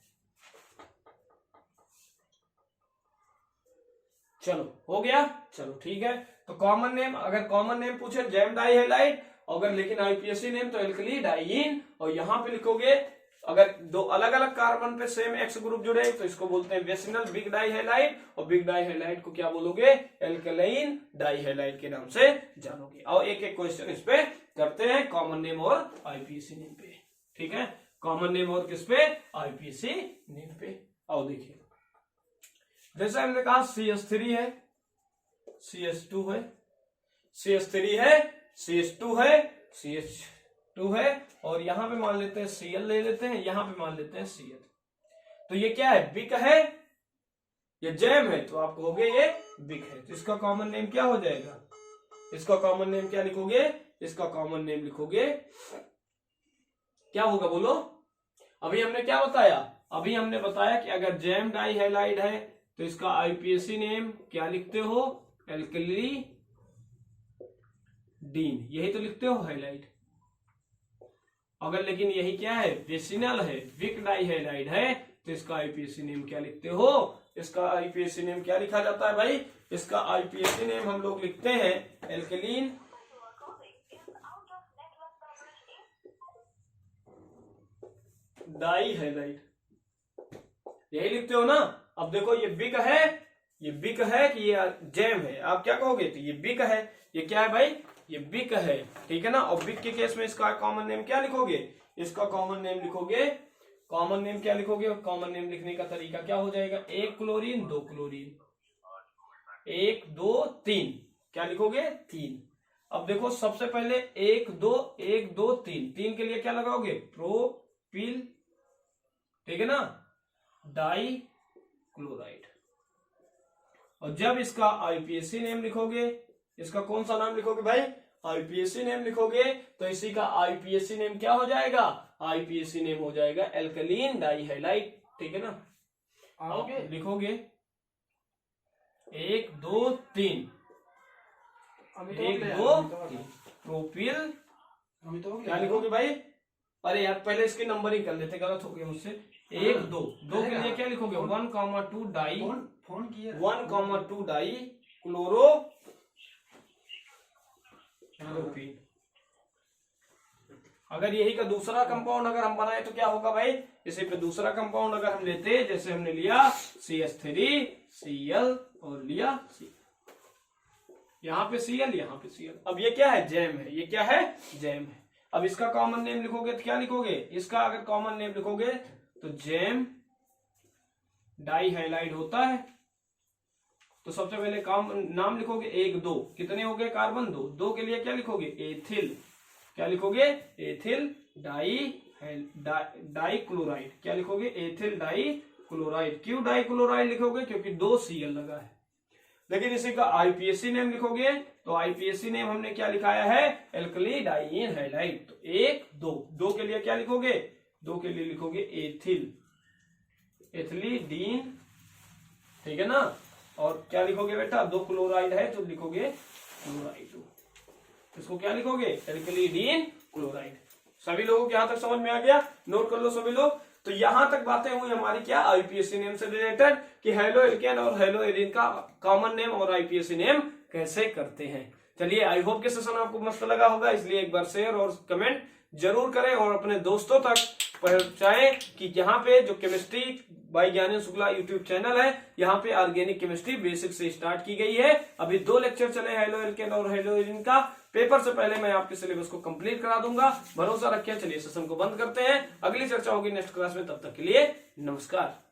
चलो हो गया, चलो ठीक है। तो कॉमन नेम, अगर कॉमन नेम पूछे जेम डाई हैलाइड, अगर लेकिन आईपीएसी नेम तो एल्कली डाइइन। और यहां पे लिखोगे अगर दो अलग अलग कार्बन पे सेम एक्स ग्रुप जुड़े तो इसको बोलते हैं बेसिनल बिग डाई हैलाइड, और बिग डाई हैलाइड को क्या बोलोगे? एल्कलाइन डाई हैलाइड के नाम से जानोगे। और एक एक क्वेश्चन इस पे करते हैं, कॉमन नेम और आईपीएसी नेम पे, ठीक है। कॉमन नेम और किस पे? आईपीएसी नेम पे। आओ देखिए, जैसे हमने कहा CH3 है, CH2 है, CH3 है, CH2 है, CH2 है, और यहां पे मान लेते हैं Cl ले लेते हैं, यहां पे मान लेते हैं Cl। तो ये क्या है? बिक है, ये जैम है, तो आप कहोगे ये बिक है। तो इसका कॉमन नेम क्या हो जाएगा? इसका कॉमन नेम क्या लिखोगे? इसका कॉमन नेम लिखोगे, क्या होगा बोलो? अभी हमने क्या बताया? अभी हमने बताया कि अगर जैम डाई हैलाइड है तो इसका आईपीएसी नेम क्या लिखते हो? एल्कलीडीन, यही तो लिखते हो हैलाइड। अगर लेकिन यही क्या है? बेसिनल है, विक डाई हैलाइड है, तो इसका आईपीएसी नेम क्या लिखते हो? इसका आईपीएसी नेम क्या लिखा जाता है भाई? इसका आईपीएसी नेम हम लोग लिखते हैं एल्कलीन डाई हैलाइड, यही लिखते हो ना। अब देखो ये बिक है, ये बिक है कि ये जैम है? आप क्या कहोगे? तो ये बिक है। ये क्या है भाई? ये बिक है, ठीक है ना। और बिक के केस में इसका कॉमन नेम क्या लिखोगे? इसका कॉमन नेम लिखोगे, कॉमन नेम क्या लिखोगे? और कॉमन नेम लिखने का तरीका क्या हो जाएगा? 1 क्लोरीन 2 क्लोरीन, 1 2 3, क्या लिखोगे? 3। अब देखो सबसे पहले 1 2 1 2 3, 3 के लिए क्या लगाओगे? प्रोपिल, ठीक है ना, डाई क्लोराइड। और जब इसका आईपीएसी नेम लिखोगे, इसका कौन सा नाम लिखोगे भाई? आईपीएससी नेम लिखोगे तो इसी का आईपीएससी नेम क्या हो जाएगा, आईपीएससी नेम हो जाएगा एल्कलीन डाइहैलाइड। ठीक है ना, आप लिखोगे 1 2 3 1 2 3 प्रोपिल, क्या लिखोगे भाई, अरे यार पहले इसके नंबर ही कर लेते, गलत हो गया मुझसे। 1 2 2 के लिए क्या लिखोगे 1,2 डाई 1,2 डाई क्लोरो प्रोपीन। अगर यही का दूसरा कंपाउंड अगर हम बनाए तो क्या होगा भाई, इसी पे दूसरा कंपाउंड अगर हम लेते, जैसे हमने लिया CH3 Cl और लिया C, यहाँ पे Cl यहाँ पे Cl। अब ये क्या है, जैम है, ये क्या है, जैम है। अब इसका कॉमन नेम लिखोगे तो क्या लिखोगे, इसका अगर कॉमन नेम लिखोगे तो जैम डाइहैलाइड होता है। तो सबसे पहले नाम लिखोगे 1 2, कितने हो गए कार्बन 2, 2 के लिए क्या लिखोगे एथिल, क्या लिखोगे एथिल डाइक्लोराइड, क्या लिखोगे एथिल डाइक्लोराइड। क्यों डाइक्लोराइड लिखोगे, क्योंकि 2 Cl लगा है। लेकिन इसी का आईपीएससी नेम लिखोगे तो आईपीएससी नेम हमने क्या लिखाया है, एल्कली डाइईन हैलाइड। तो 1 2, 2 के लिए क्या लिखोगे, 2 के लिए लिखोगे एथिल एथिलीडीन। ठीक है ना, और क्या लिखोगे बेटा, 2 क्लोराइड है तो लिखोगे क्लोराइड, इसको क्या लिखोगे एल्कलीडीन क्लोराइड। सभी लोगों को यहां तक समझ में आ गया, नोट कर लो सभी लोग। तो यहां तक बातें हुई हमारी क्या, आईपीएससी नेम से रिलेटेड कि हेलो एल्केन और हेलो एरिन का कॉमन नेम और आईपीएससी नेम कैसे करते हैं। चलिए, आई होप कि सेशन आपको मस्त लगा होगा, इसलिए एक बार शेयर और कमेंट जरूर करें और अपने दोस्तों तक पहुंचाएं कि यहाँ पे जो chemistry bye Gyanendra Shukla YouTube channel है, यहाँ पे ऑर्गेनिक केमिस्ट्री बेसिक से स्टार्ट की गई है। अभी 2 लेक्चर चले हेलो एल्केन और हेलो एरिन का, पेपर से पहले मैं आपके सिलेबस को कंप्लीट करा दूंगा, भरोसा रखिए। चलिए सेशन को बंद करते हैं, अगली चर्चा होगी नेक्स्ट क्लास में, तब तक के लिए नमस्कार।